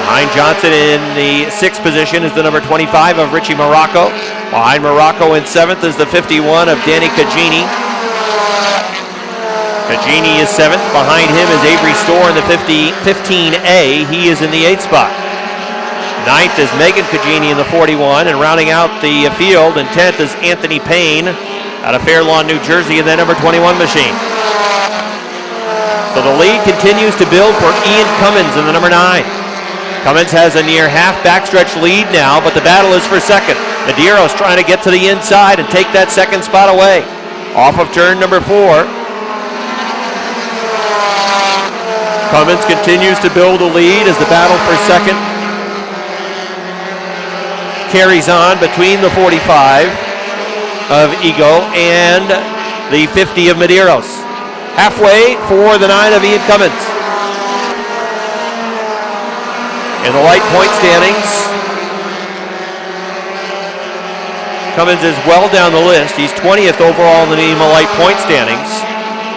Behind Johnson in the 6th position is the number 25 of Richie Morocco. Behind Morocco in 7th is the 51 of Danny Cagini. Cagini is 7th. Behind him is Avery Storr in the 15A. He is in the 8th spot. 9th is Megan Cagini in the 41, and rounding out the field in 10th is Anthony Payne out of Fair Lawn, New Jersey, in that number 21 machine. So the lead continues to build for Ian Cummins in the number 9. Cummins has a near half backstretch lead now, but the battle is for second. Medeiros trying to get to the inside and take that second spot away. Off of turn number 4. Cummins continues to build a lead as the battle for second carries on between the 45 of Ego and the 50 of Medeiros. Halfway for the 9 of Ian Cummins. In the light point standings, Cummins is well down the list. He's 20th overall in the NEMA light point standings,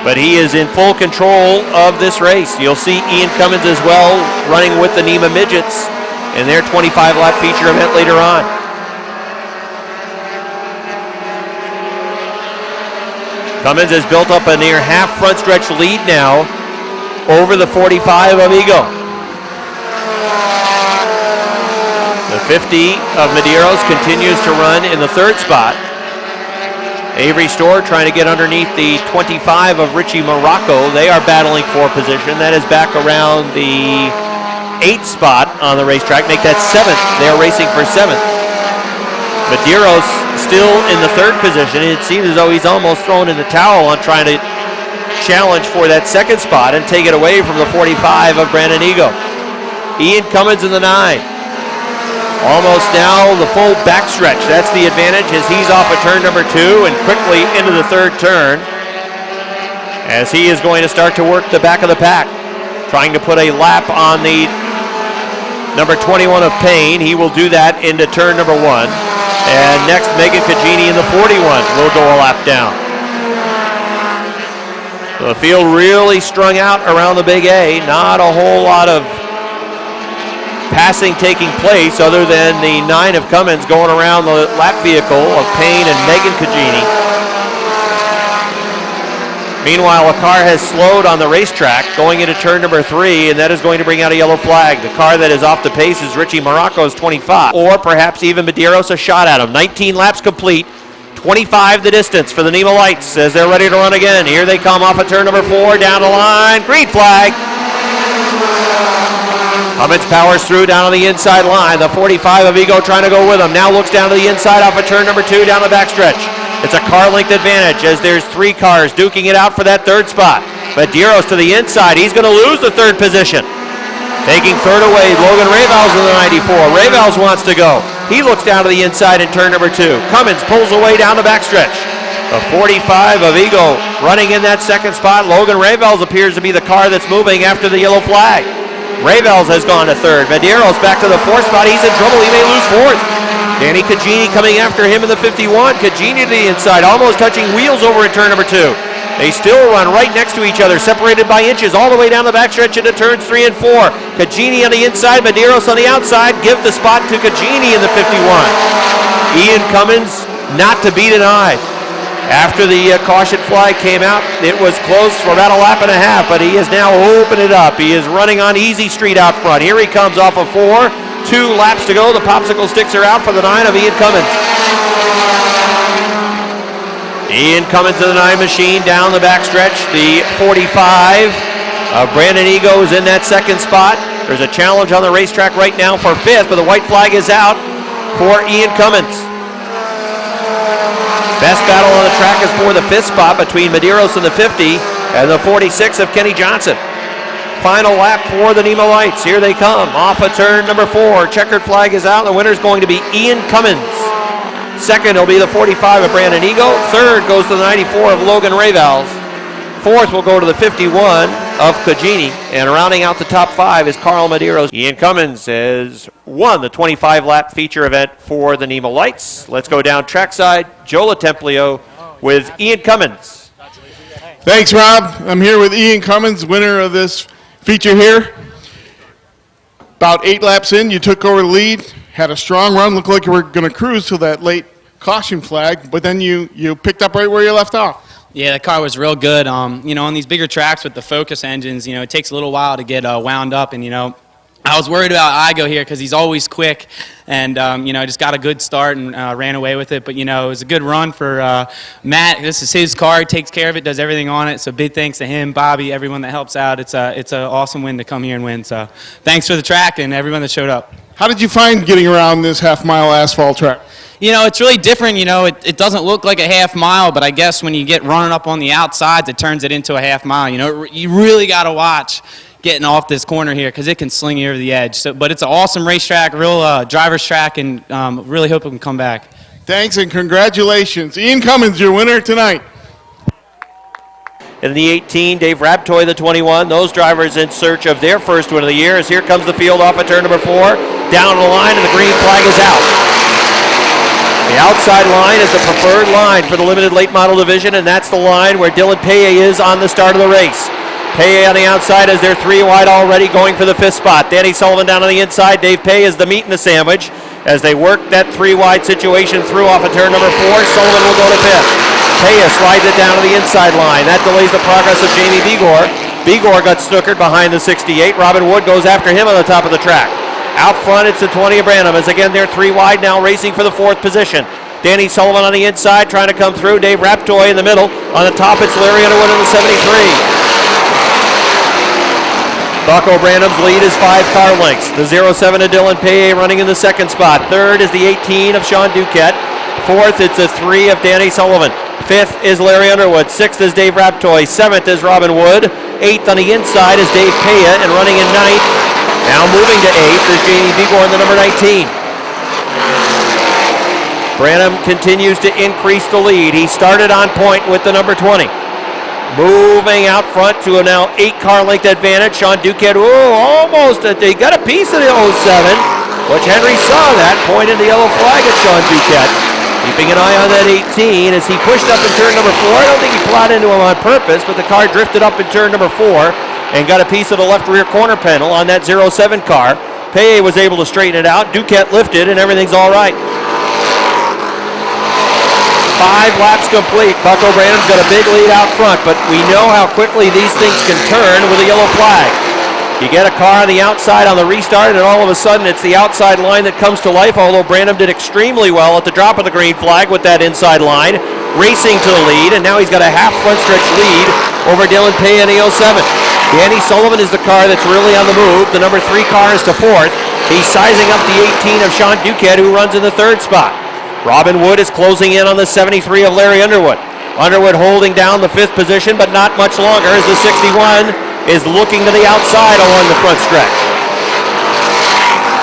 but he is in full control of this race. You'll see Ian Cummins as well running with the NEMA midgets in their 25-lap feature event later on. Cummins has built up a near half front stretch lead now over the 45 of Ego. The 50 of Medeiros continues to run in the 3rd spot. Avery Storr trying to get underneath the 25 of Richie Morocco. They are battling for position. That is back around the 8th spot on the racetrack. Make that 7th. They're racing for 7th. Medeiros still in the 3rd position. It seems as though he's almost thrown in the towel on trying to challenge for that 2nd spot and take it away from the 45 of Brandon Ego. Ian Cummins in the 9. Almost now the full backstretch. That's the advantage as he's off of turn number 2 and quickly into the 3rd turn, as he is going to start to work the back of the pack, trying to put a lap on the number 21 of Payne. He will do that into turn number 1. And next, Megan Cagini in the 41 will go a lap down. So the field really strung out around the Big A. Not a whole lot of passing taking place other than the 9 of Cummins going around the lap vehicle of Payne and Megan Cagini. Meanwhile, a car has slowed on the racetrack going into turn number 3, and that is going to bring out a yellow flag. The car that is off the pace is Richie Morocco's 25, or perhaps even Medeiros a shot at him. 19 laps complete, 25 the distance for the NEMA lights as they're ready to run again. Here they come off of turn number 4, down the line, green flag. Cummins powers through down on the inside line. The 45 of Ego trying to go with him. Now looks down to the inside off of turn number 2 down the backstretch. It's a car length advantage as there's 3 cars duking it out for that 3rd spot. Medeiros to the inside. He's going to lose the 3rd position. Taking 3rd away, Logan Ravals in the 94. Ravals wants to go. He looks down to the inside in turn number 2. Cummins pulls away down the backstretch. The 45 of Ego running in that 2nd spot. Logan Ravals appears to be the car that's moving after the yellow flag. Ravals has gone to 3rd. Medeiros back to the 4th spot. He's in trouble. He may lose 4th. Danny Cagini coming after him in the 51. Cagini to the inside, almost touching wheels over in turn number 2. They still run right next to each other, separated by inches all the way down the backstretch into turns 3 and 4. Cagini on the inside, Medeiros on the outside. Give the spot to Cagini in the 51. Ian Cummins not to be denied. After the caution flag came out, it was close for about a lap and a half, but he has now opened it up. He is running on easy street out front. Here he comes off of 4. 2 laps to go. The popsicle sticks are out for the 9 of Ian Cummins. Ian Cummins to the 9 machine down the backstretch. The 45 of Brandon Ego is in that 2nd spot. There's a challenge on the racetrack right now for 5th, but the white flag is out for Ian Cummins. Best battle on the track is for the 5th spot between Medeiros and the 50 and the 46 of Kenny Johnson. Final lap for the Nemo Lights. Here they come off of turn number 4. Checkered flag is out. The winner is going to be Ian Cummins. Second will be the 45 of Brandon Ego. Third goes to the 94 of Logan Ravals. Fourth will go to the 51 of Cagini. And rounding out the top 5 is Carl Medeiros. Ian Cummins has won the 25-lap feature event for the Nemo Lights. Let's go down trackside. Joe Latemplio with Ian Cummins. Thanks, Rob. I'm here with Ian Cummins, winner of this feature here. About 8 laps in, you took over the lead, had a strong run, looked like you were going to cruise to that late caution flag, but then you picked up right where you left off. Yeah, the car was real good. On these bigger tracks with the Focus engines, it takes a little while to get wound up, and I was worried about Igo here because he's always quick, and just got a good start and ran away with it. But it was a good run for Matt. This is his car; he takes care of it, does everything on it. So big thanks to him, Bobby, everyone that helps out. It's an awesome win to come here and win. So thanks for the track and everyone that showed up. How did you find getting around this half-mile asphalt track? It's really different. It doesn't look like a half mile, but I guess when you get running up on the outsides, it turns it into a half mile. You really got to watch getting off this corner here because it can sling you over the edge. So, but it's an awesome racetrack, real driver's track, and really hope it can come back. Thanks and congratulations. Ian Cummins, your winner tonight. In the 18, Dave Rabtoy, the 21. Those drivers in search of their first win of the year as here comes the field off of turn number 4. Down the line, and the green flag is out. The outside line is the preferred line for the limited late model division, and that's the line where Dylan Paye is on the start of the race. Paye on the outside as they're 3 wide already, going for the 5th spot. Danny Sullivan down on the inside. Dave Paye is the meat in the sandwich as they work that 3 wide situation through off of turn number 4. Sullivan will go to 5th. Paye slides it down to the inside line. That delays the progress of Jamie Begor. Begor got snookered behind the 68. Robin Wood goes after him on the top of the track. Out front, it's the 20 of Branham, as again they're 3 wide now, racing for the 4th position. Danny Sullivan on the inside, trying to come through. Dave Raptoy in the middle. On the top, it's Larry Underwood in the 73. Bucko Branham's lead is 5 car lengths. The 07 of Dylan Paye running in the 2nd spot. 3rd is the 18 of Sean Duquette. 4th, it's a 3 of Danny Sullivan. 5th is Larry Underwood. 6th is Dave Raptoy. 7th is Robin Wood. 8th on the inside is Dave Paye, and running in 9th. Now moving to 8th is Jamie Begor in the number 19. Branham continues to increase the lead. He started on point with the number 20. Moving out front to a now 8 car length advantage. Sean Duquette, almost, they got a piece of the 07, which Henry saw that, pointed the yellow flag at Sean Duquette. Keeping an eye on that 18 as he pushed up in turn number 4. I don't think he plowed into him on purpose, but the car drifted up in turn number 4 and got a piece of the left rear corner panel on that 07 car. Paye was able to straighten it out. Duquette lifted, and everything's all right. 5 laps complete. Bucko Branham's got a big lead out front, but we know how quickly these things can turn with a yellow flag. You get a car on the outside on the restart, and all of a sudden it's the outside line that comes to life, although Branham did extremely well at the drop of the green flag with that inside line, racing to the lead, and now he's got a half front stretch lead over Dylan Paye in the 07. Danny Sullivan is the car that's really on the move. The number 3 car is to 4th. He's sizing up the 18 of Sean Duquette, who runs in the 3rd spot. Robin Wood is closing in on the 73 of Larry Underwood. Underwood holding down the 5th position, but not much longer as the 61 is looking to the outside along the front stretch.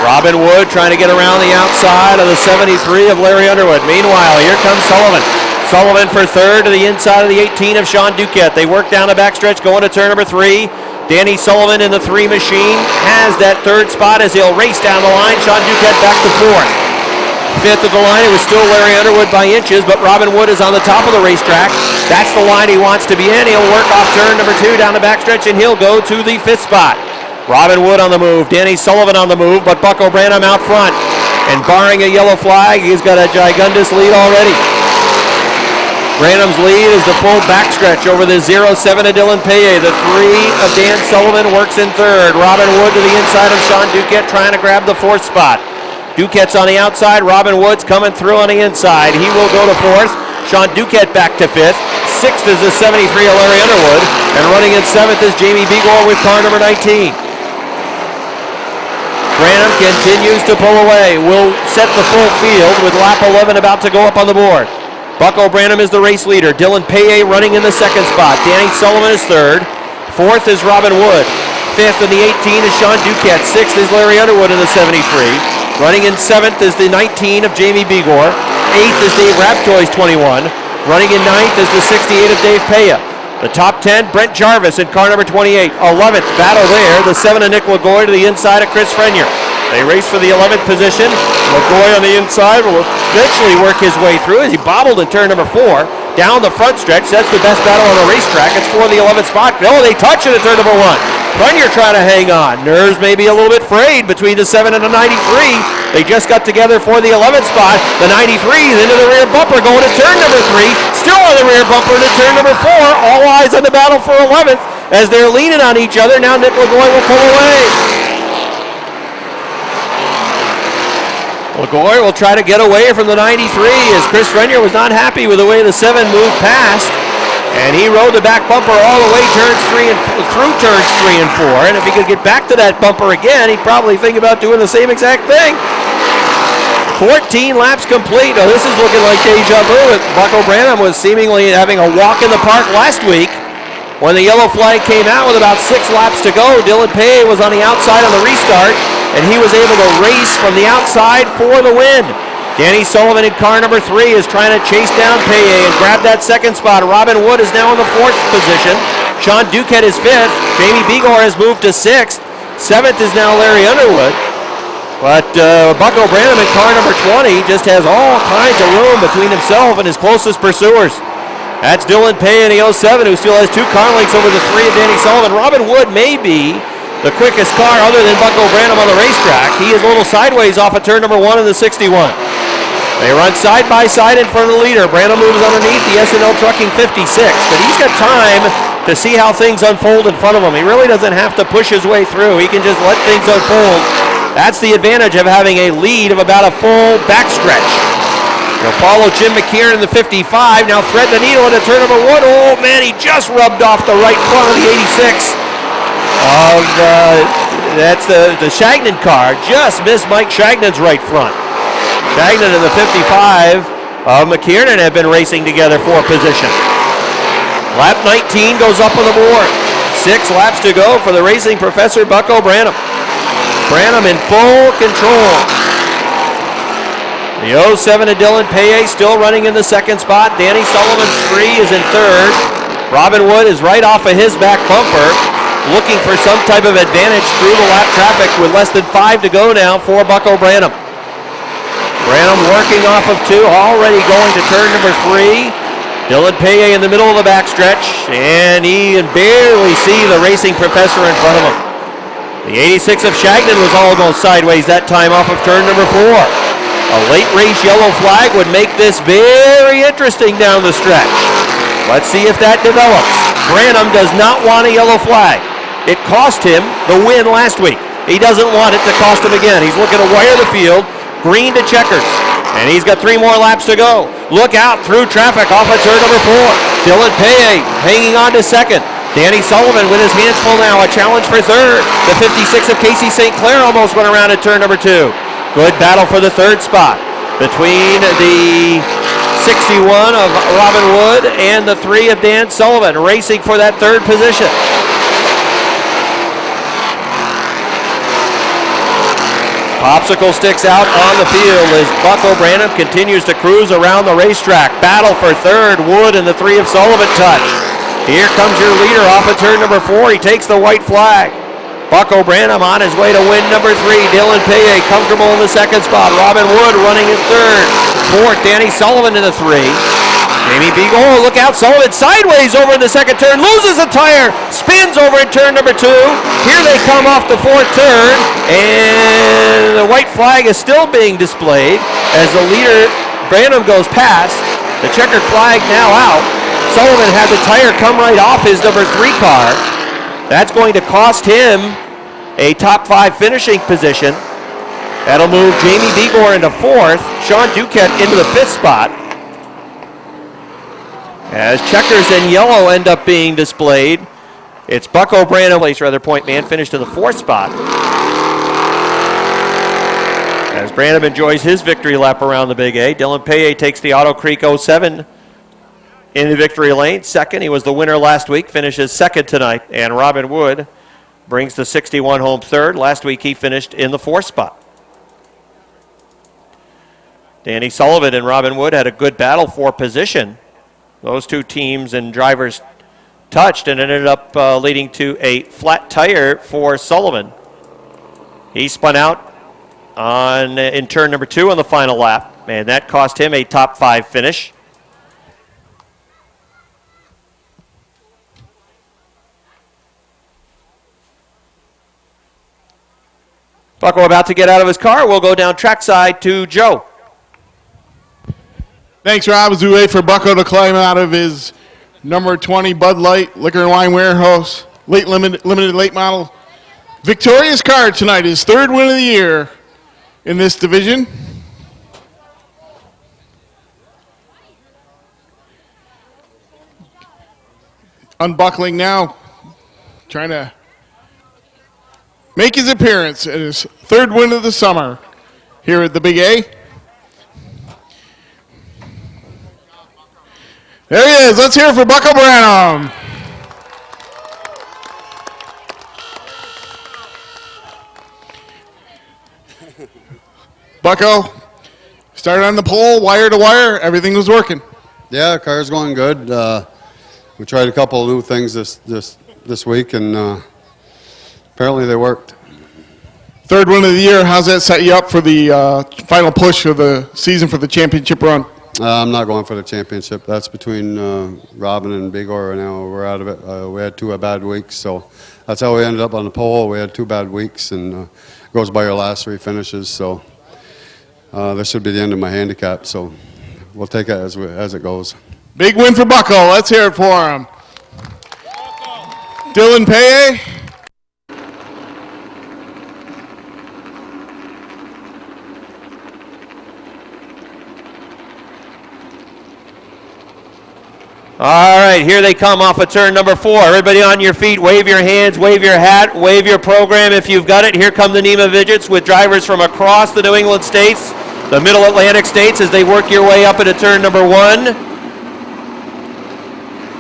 Robin Wood trying to get around the outside of the 73 of Larry Underwood. Meanwhile, here comes Sullivan. Sullivan for 3rd to the inside of the 18 of Sean Duquette. They work down the backstretch going to turn number 3. Danny Sullivan in the 3 machine has that 3rd spot as he'll race down the line. Sean Duquette back to 4th. 5th of the line, it was still Larry Underwood by inches, but Robin Wood is on the top of the racetrack. That's the line he wants to be in. He'll work off turn number 2 down the backstretch, and he'll go to the 5th spot. Robin Wood on the move, Danny Sullivan on the move, but Bucko Branham out front. And barring a yellow flag, he's got a gigundous lead already. Branham's lead is the full backstretch over the 07 of Dylan Paye. The 3 of Dan Sullivan works in 3rd. Robin Wood to the inside of Sean Duquette trying to grab the 4th spot. Duquette's on the outside. Robin Wood's coming through on the inside. He will go to 4th. Sean Duquette back to 5th. 6th is the 73 of Larry Underwood. And running in 7th is Jamie Begor with car number 19. Branham continues to pull away. Will set the full field with lap 11 about to go up on the board. Bucko Branham is the race leader. Dylan Paye running in the 2nd spot. Danny Sullivan is 3rd. Fourth is Robin Wood. Fifth in the 18 is Sean Duquette. Sixth is Larry Underwood in the 73. Running in seventh is the 19 of Jamie Begor. Eighth is Dave Raptoy's 21. Running in ninth is the 68 of Dave Paya. The top 10, Brent Jarvis in car number 28. 11th, battle there, the 7 of Nick Lagoy to the inside of Chris Frenier. They race for the 11th position. Lagoy on the inside will eventually work his way through as he bobbled in turn number 4. Down the front stretch, that's the best battle on the racetrack. It's for the 11th spot. Oh, they touch it at turn number 1. Frenier trying to hang on. Nerves may be a little bit frayed between the 7 and the 93. They just got together for the 11th spot. The 93 is into the rear bumper going to turn number 3. Still on the rear bumper into turn number 4. All eyes on the battle for 11th as they're leaning on each other. Now Nick Lagoy will pull away. Lagoy will try to get away from the 93 as Chris Frenier was not happy with the way the 7 moved past. And he rode the back bumper all the way through turns 3 and 4. And if he could get back to that bumper again, he'd probably think about doing the same exact thing. 14 laps complete. Oh, this is looking like deja vu. Bucko Branham was seemingly having a walk in the park last week. When the yellow flag came out with about 6 laps to go, Dylan Pay was on the outside on the restart, and he was able to race from the outside for the win. Danny Sullivan in car number 3 is trying to chase down Paye and grab that second spot. Robin Wood is now in the 4th position. Sean Duquette is 5th. Jamie Begor has moved to 6th. 7th is now Larry Underwood. But Bucko Branham in car number 20 just has all kinds of room between himself and his closest pursuers. That's Dylan Paye in the 07, who still has 2 car lengths over the 3 of Danny Sullivan. Robin Wood may be the quickest car other than Bucko Branham on the racetrack. He is a little sideways off of turn number 1 in the 61. They run side by side in front of the leader. Branham moves underneath the S&L Trucking 56, but he's got time to see how things unfold in front of him. He really doesn't have to push his way through. He can just let things unfold. That's the advantage of having a lead of about a full backstretch. He'll follow Jim McKiernan in the 55. Now thread the needle into turn number 1. Oh man, he just rubbed off the right front of the 86. That's the Shagnon car. Just missed Mike Shagnon's right front. Shagnon and the 55 of McKiernan have been racing together for position. Lap 19 goes up on the board. 6 laps to go for the racing professor Bucko Branham. Branham in full control. The 07 of Dylan Paye still running in the 2nd spot. Danny Sullivan's 3 is in 3rd. Robin Wood is right off of his back bumper, looking for some type of advantage through the lap traffic with less than 5 to go now for Bucko Branham. Branham working off of 2, already going to turn number 3. Dylan Paye in the middle of the backstretch, and he can barely see the racing professor in front of him. The 86 of Shagnon was almost sideways that time off of turn number 4. A late race yellow flag would make this very interesting down the stretch. Let's see if that develops. Branham does not want a yellow flag. It cost him the win last week. He doesn't want it to cost him again. He's looking to wire the field, green to checkers. And he's got 3 more laps to go. Look out through traffic off of turn number 4. Dylan Paye hanging on to 2nd. Danny Sullivan with his hands full now, a challenge for 3rd. The 56 of Casey St. Clair almost went around at turn number 2. Good battle for the 3rd spot between the 61 of Robin Wood and the 3 of Dan Sullivan, racing for that 3rd position. Popsicle sticks out on the field as Bucko Branham continues to cruise around the racetrack. Battle for 3rd, Wood and the 3 of Sullivan touch. Here comes your leader off of turn number 4. He takes the white flag. Bucko Branham on his way to win number 3. Dylan Paye comfortable in the 2nd spot. Robin Wood running in 3rd. 4th, Danny Sullivan in the 3. Jamie Begor, look out, Sullivan sideways over in the 2nd turn, loses a tire, spins over in turn number 2. Here they come off the 4th turn, and the white flag is still being displayed as the leader, Branham, goes past. The checkered flag now out. Sullivan had the tire come right off his number 3 car. That's going to cost him a top 5 finishing position. That'll move Jamie Begor into 4th, Sean Duquette into the 5th spot. As checkers in yellow end up being displayed, it's Bucko Branham, point man, finished in the 4th spot. As Branham enjoys his victory lap around the Big A, Dylan Paye takes the Auto Creek 07 in the victory lane. Second, he was the winner last week, finishes second tonight. And Robin Wood brings the 61 home third. Last week he finished in the fourth spot. Danny Sullivan and Robin Wood had a good battle for position. Those two teams and drivers touched and ended up leading to a flat tire for Sullivan. He spun out in turn number 2 on the final lap, and that cost him a top 5 finish. Bucko about to get out of his car. We'll go down trackside to Joe. Thanks, Rob. As we wait for Bucko to climb out of his number 20 Bud Light Liquor and Wine Warehouse limited late model victorious car tonight, his third win of the year in this division. Unbuckling now, trying to make his appearance at his third win of the summer here at the Big A. There he is. Let's hear it for Bucko Branham. Bucko started on the pole, wire to wire. Everything was working. Yeah, the car's going good. We tried a couple of new things this week, and apparently they worked. Third win of the year. How's that set you up for the final push of the season for the championship run? I'm not going for the championship. That's between Robin and Bigor right now. We're out of it. We had 2 bad weeks, so that's how we ended up on the pole. We had 2 bad weeks, and goes by our last 3 finishes. So this should be the end of my handicap. So we'll take it as it goes. Big win for Bucko. Let's hear it for him. Dylan Paye. All right, here they come off of turn number 4. Everybody on your feet, wave your hands, wave your hat, wave your program if you've got it. Here come the NEMA Midgets with drivers from across the New England states, the Middle Atlantic states, as they work your way up into turn number 1.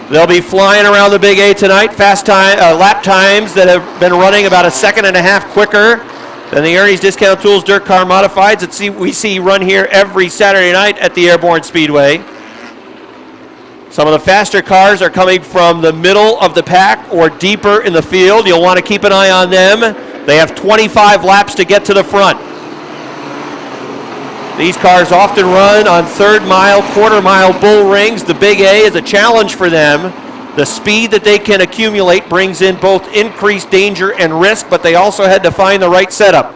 They'll be flying around the Big A tonight. Fast time, lap times that have been running about a second and a half quicker than the Ernie's Discount Tools Dirt Car Modifieds that we see run here every Saturday night at the Airborne Speedway. Some of the faster cars are coming from the middle of the pack or deeper in the field. You'll want to keep an eye on them. They have 25 laps to get to the front. These cars often run on third mile, quarter mile bull rings. The Big A is a challenge for them. The speed that they can accumulate brings in both increased danger and risk, but they also had to find the right setup.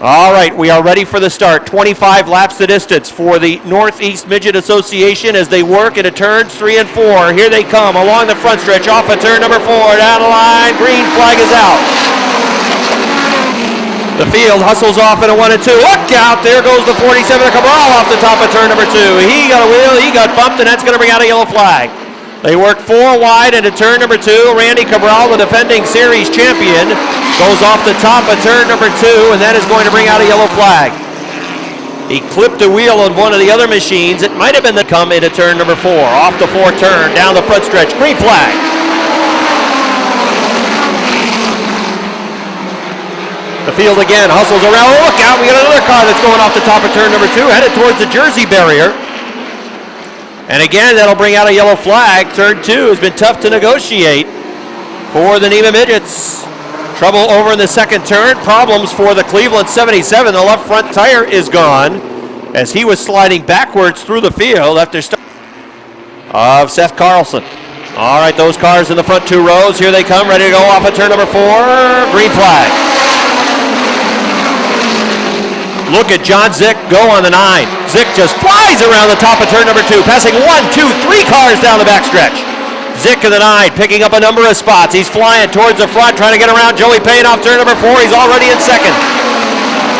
All right, we are ready for the start. 25 laps the distance for the Northeast Midget Association as they work into turns 3 and 4. Here they come along the front stretch off of turn number 4. Down the line, green flag is out. The field hustles off in a 1 and 2. Look out, there goes the 47 of Cabral off the top of turn number 2. He got a wheel, he got bumped, and that's going to bring out a yellow flag. They work 4 wide into turn number 2. Randy Cabral, the defending series champion, goes off the top of turn number 2, and that is going to bring out a yellow flag. He clipped a wheel on one of the other machines. It might have been the come into turn number 4. Off the 4 turn, down the front stretch. Green flag. The field again hustles around. Oh, look out, we got another car that's going off the top of turn number 2, headed towards the Jersey barrier. And again, that'll bring out a yellow flag. Turn 2 has been tough to negotiate for the NEMA Midgets. Trouble over in the second turn. Problems for the Cleveland 77. The left front tire is gone as he was sliding backwards through the field after start of Seth Carlson. All right, those cars in the front 2 rows. Here they come, ready to go off of turn number 4. Green flag. Look at John Zick go on the 9. Zick just flies around the top of turn number 2, passing 1, 2, 3 cars down the backstretch. Zick in the 9, picking up a number of spots. He's flying towards the front, trying to get around Joey Payne off turn number 4. He's already in second.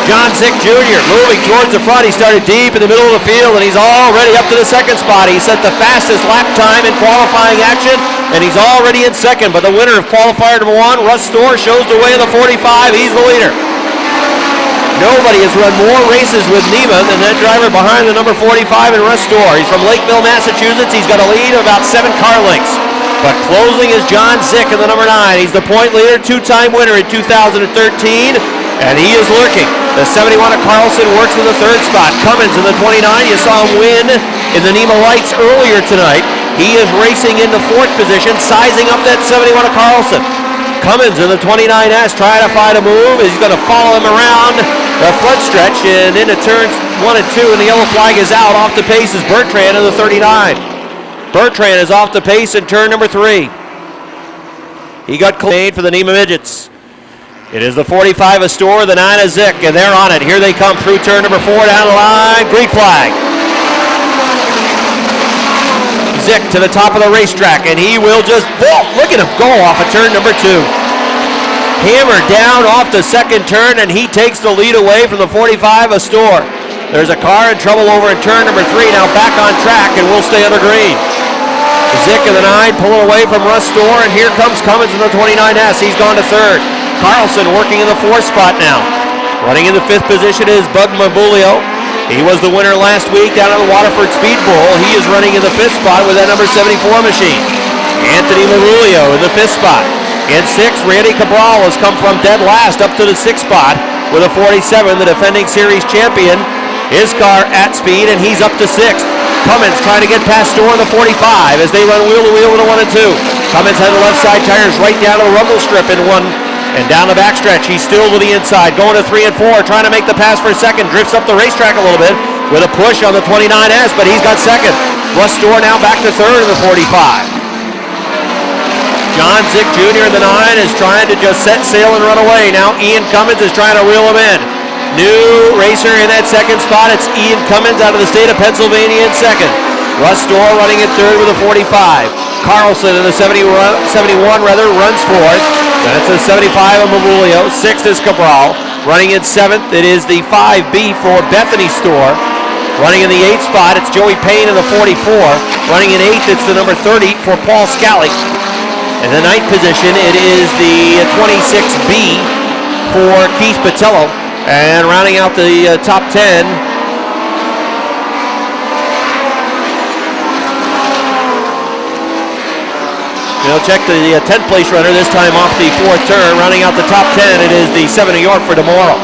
John Zick Jr. moving towards the front. He started deep in the middle of the field, and he's already up to the second spot. He set the fastest lap time in qualifying action, and he's already in second. But the winner of qualifier number 1, Russ Storr, shows the way in the 45. He's the leader. Nobody has run more races with Nima than that driver behind the number 45 in Restore. He's from Lakeville, Massachusetts. He's got a lead of about 7 car lengths. But closing is John Zick in the number 9. He's the point leader, 2-time winner in 2013, and he is lurking. The 71 of Carlson works in the 3rd spot. Cummins in the 29. You saw him win in the Nima Lights earlier tonight. He is racing into 4th position, sizing up that 71 of Carlson. Cummins in the 29S trying to find a move. He's going to follow him around the front stretch and into turns 1 and 2, and the yellow flag is out. Off the pace is Bertrand in the 39. Bertrand is off the pace in turn number 3. He got clean for the Nima Midgets. It is the 45 Astor, the 9 of Zick, and they're on it. Here they come through turn number 4 down the line. Green flag. Zick to the top of the racetrack, and he will just, look at him go off of turn number 2. Hammered down off the 2nd turn, and he takes the lead away from the 45 Astor. There's a car in trouble over in turn number 3, now back on track, and will stay under green. Zick in the 9 pulling away from Restore, and here comes Cummins in the 29S. He's gone to 3rd. Carlson working in the 4th spot now. Running in the 5th position is Bud Mavulio. He was the winner last week down at the Waterford Speed Bowl. He is running in the 5th spot with that number 74 machine. Anthony Mavulio in the 5th spot. In 6th, Randy Cabral has come from dead last up to the 6th spot with a 47, the defending series champion. His car at speed, and he's up to 6th. Cummins trying to get past Store in the 45 as they run wheel to wheel in a 1 and 2. Cummins had the left side tires right down to the rumble strip in 1 and down the backstretch. He's still to the inside, going to 3 and 4, trying to make the pass for 2nd. Drifts up the racetrack a little bit with a push on the 29S, but he's got 2nd. Russ Store now back to 3rd in the 45. John Zick Jr. in the 9 is trying to just set sail and run away. Now Ian Cummins is trying to reel him in. New racer in that 2nd spot. It's Ian Cummins out of the state of Pennsylvania in 2nd. Russ Store running in 3rd with a 45. Carlson in the 71 runs 4th. Then it's the 75 of Mavulio. 6th is Cabral. Running in 7th, it is the 5B for Bethany Store. Running in the 8th spot, it's Joey Payne in the 44. Running in 8th, it's the number 30 for Paul Scally. In the 9th position, it is the 26B for Keith Patello. And rounding out the top 10, we'll check the 10th place runner, this time off the 4th turn. Rounding out the top 10, it is the 7 of York for tomorrow.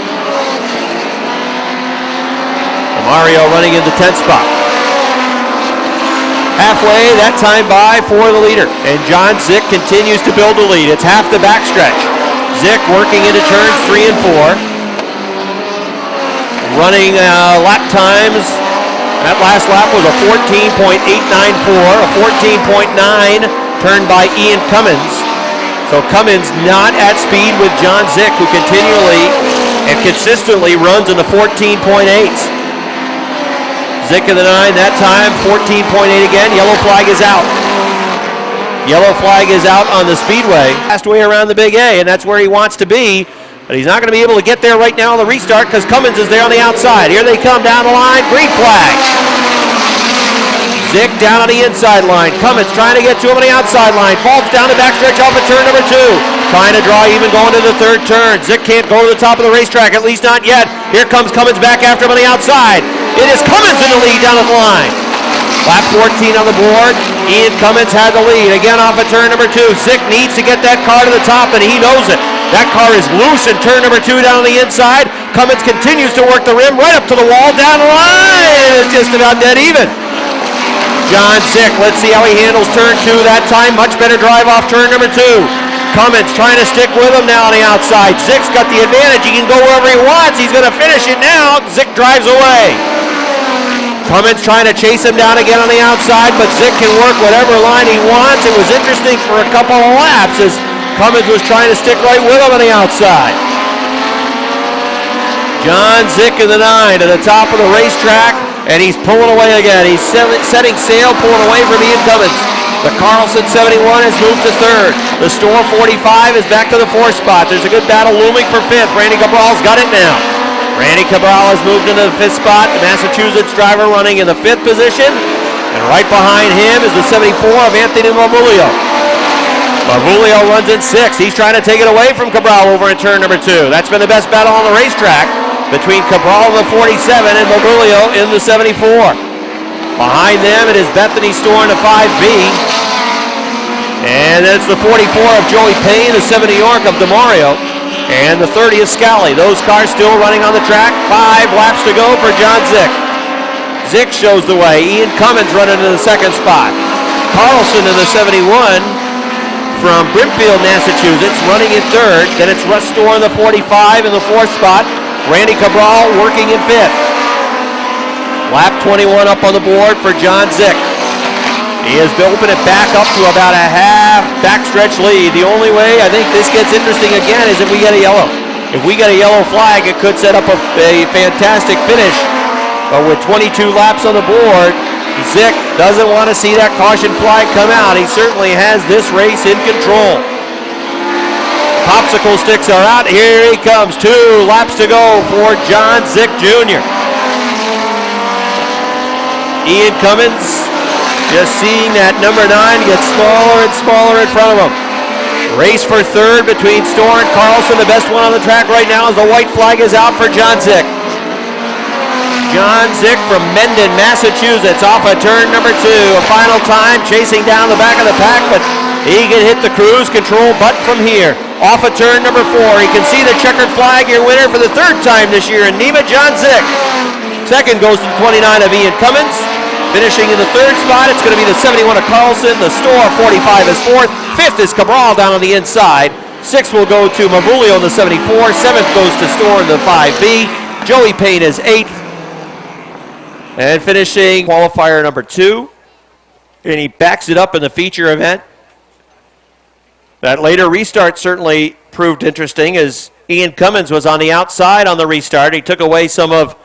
Mario running in the 10th spot. Halfway, that time by for the leader. And John Zick continues to build the lead. It's half the backstretch. Zick working into turns 3 and 4. Running lap times. That last lap was a 14.894, a 14.9 turned by Ian Cummins. So Cummins not at speed with John Zick, who continually and consistently runs in the 14.8s. Zick in the 9, that time 14.8 again. Yellow flag is out. Yellow flag is out on the speedway. Last way around the Big A, and that's where he wants to be. But he's not going to be able to get there right now on the restart because Cummins is there on the outside. Here they come down the line. Green flag. Zick down on the inside line. Cummins trying to get to him on the outside line. Falls down the backstretch off of turn number 2. Trying to draw even going to the 3rd turn. Zick can't go to the top of the racetrack, at least not yet. Here comes Cummins back after him on the outside. It is Cummins in the lead down at the line. Lap 14 on the board. Ian Cummins had the lead. Again off of turn number 2. Zick needs to get that car to the top, and he knows it. That car is loose in turn number 2 down on the inside. Cummins continues to work the rim right up to the wall, down the line. It's just about dead even. John Zick, let's see how he handles turn 2 that time. Much better drive off turn number 2. Cummins trying to stick with him now on the outside. Zick's got the advantage. He can go wherever he wants. He's going to finish it now. Zick drives away. Cummins trying to chase him down again on the outside, but Zick can work whatever line he wants. It was interesting for a couple of laps as Cummins was trying to stick right with him on the outside. John Zick in the 9 to the top of the racetrack, and he's pulling away again. He's setting sail, pulling away from Ian Cummins. The Carlson 71 has moved to 3rd. The Store 45 is back to the 4th spot. There's a good battle looming for 5th. Randy Cabral's got it now. Randy Cabral has moved into the 5th spot. The Massachusetts driver running in the 5th position. And right behind him is the 74 of Anthony Mavulio. Mavulio runs in 6th. He's trying to take it away from Cabral over in turn number 2. That's been the best battle on the racetrack. between Cabral in the 47 and Mobilio in the 74. Behind them, it is Bethany Store in the 5B. And it's the 44 of Joey Payne, the 70 York of DeMario, and the 30 of Scally. Those cars still running on the track. 5 laps to go for John Zick. Zick shows the way. Ian Cummins running in the second spot. Carlson in the 71 from Brimfield, Massachusetts, running in third. Then it's Russ Store in the 45 in the fourth spot. Randy Cabral working in fifth. Lap 21 up on the board for John Zick. He has opened it back up to about a half backstretch lead. The only way I think this gets interesting again is if we get a yellow. If we get a yellow flag, it could set up a fantastic finish. But with 22 laps on the board, Zick doesn't want to see that caution flag come out. He certainly has this race in control. Popsicle sticks are out. Here he comes. 2 laps to go for John Zick Jr. Ian Cummins just seeing that number 9 get smaller and smaller in front of him. Race for third between Store and Carlson. The best one on the track right now as the white flag is out for John Zick. John Zick from Mendon, Massachusetts, off of turn number 2. A final time, chasing down the back of the pack, but he can hit the cruise control button from here. Off of turn number 4. He can see the checkered flag, your winner for the 3rd time this year in NEMA, John Zick. Second goes to the 29 of Ian Cummins. Finishing in the 3rd spot, it's going to be the 71 of Carlson. The Store 45 is 4th. 5th is Cabral down on the inside. 6th will go to Mabulio in the 74. 7th goes to Store in the 5B. Joey Payne is 8th. And finishing qualifier number 2. And he backs it up in the feature event. That later restart certainly proved interesting as Ian Cummins was on the outside on the restart. He took away some of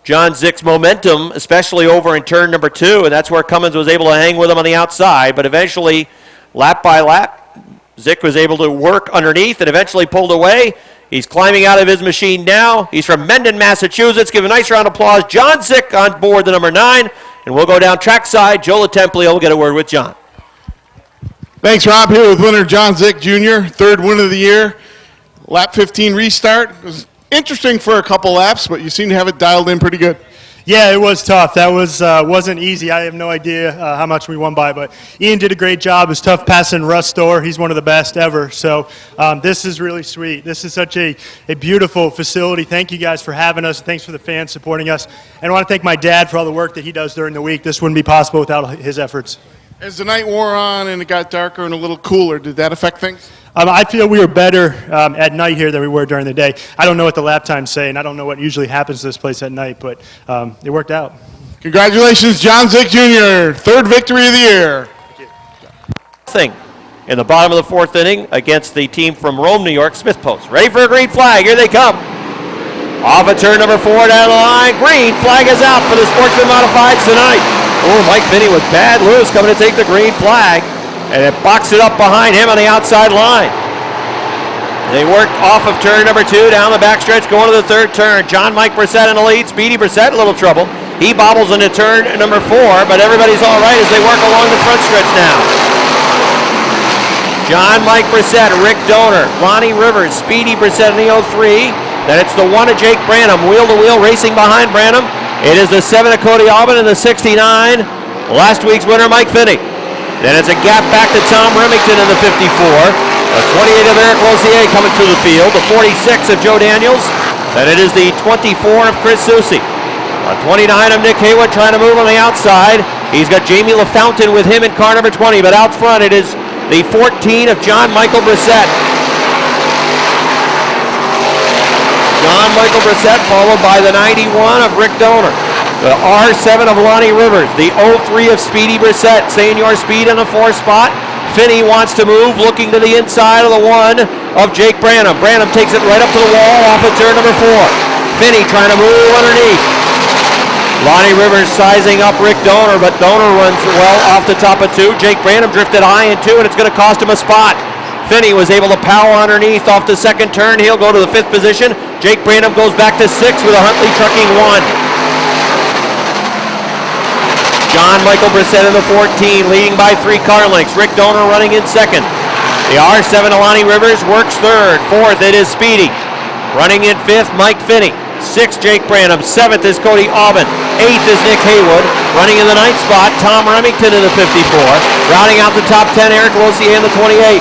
John Zick's momentum, especially over in turn number 2, and that's where Cummins was able to hang with him on the outside. But eventually, lap by lap, Zick was able to work underneath and eventually pulled away. He's climbing out of his machine now. He's from Mendon, Massachusetts. Give a nice round of applause. John Zick on board the number 9, and we'll go down trackside. Joe LaTemplio will get a word with John. Thanks, Rob. Here with winner John Zick Jr., 3rd win of the year. Lap 15 restart. It was interesting for a couple laps, but you seem to have it dialed in pretty good. Yeah, it was tough. That wasn't easy. I have no idea how much we won by, but Ian did a great job. It was tough passing Russ Store. He's one of the best ever. So this is really sweet. This is such a beautiful facility. Thank you guys for having us. Thanks for the fans supporting us. And I want to thank my dad for all the work that he does during the week. This wouldn't be possible without his efforts. As the night wore on and it got darker and a little cooler, did that affect things? I feel we were better at night here than we were during the day. I don't know what the lap times say, and I don't know what usually happens to this place at night, but it worked out. Congratulations, John Zick Jr., 3rd victory of the year. Thing in the bottom of the 4th inning against the team from Rome, New York, Smith Post. Ready for a green flag. Here they come. Off of turn number 4 down the line. Green flag is out for the Sportsman Modifieds tonight. Oh, Mike Finney with bad loose coming to take the green flag. And it boxed it up behind him on the outside line. They worked off of turn number 2 down the backstretch, going to the 3rd turn. John Mike Brissett in the lead. Speedy Brissett, a little trouble. He bobbles into turn number 4, but everybody's all right as they work along the front stretch now. John Mike Brissett, Rick Donor, Lonnie Rivers, Speedy Brissett in the 03. Then it's the 1 of Jake Branham, wheel-to-wheel racing behind Branham. It is the 7 of Cody Albin and the 69. Last week's winner, Mike Finney. Then it's a gap back to Tom Remington in the 54. The 28 of Eric Lozier coming to the field. The 46 of Joe Daniels. Then it is the 24 of Chris Susi. The 29 of Nick Haywood trying to move on the outside. He's got Jamie LaFountain with him in car number 20. But out front it is the 14 of John Michael Brissett. John Michael Brissett followed by the 91 of Rick Donor. The R7 of Lonnie Rivers, the 03 of Speedy Brissett, Senior Speed in the 4th spot. Finney wants to move, looking to the inside of the 1 of Jake Branham. Branham takes it right up to the wall off of turn number 4. Finney trying to move underneath. Lonnie Rivers sizing up Rick Donor, but Donor runs well off the top of 2. Jake Branham drifted high in 2, and it's going to cost him a spot. Finney was able to power underneath off the 2nd turn. He'll go to the 5th position. Jake Branham goes back to 6 with a Huntley Trucking 1. John Michael Brissett in the 14, leading by 3 car lengths. Rick Donor running in 2nd. The R7 of Lonnie Rivers works 3rd. 4th, it is Speedy. Running in 5th, Mike Finney. 6th, Jake Branham. 7th is Cody Aubin. 8th is Nick Haywood. Running in the 9th spot, Tom Remington in the 54. Rounding out the top 10, Eric Lossier in the 28.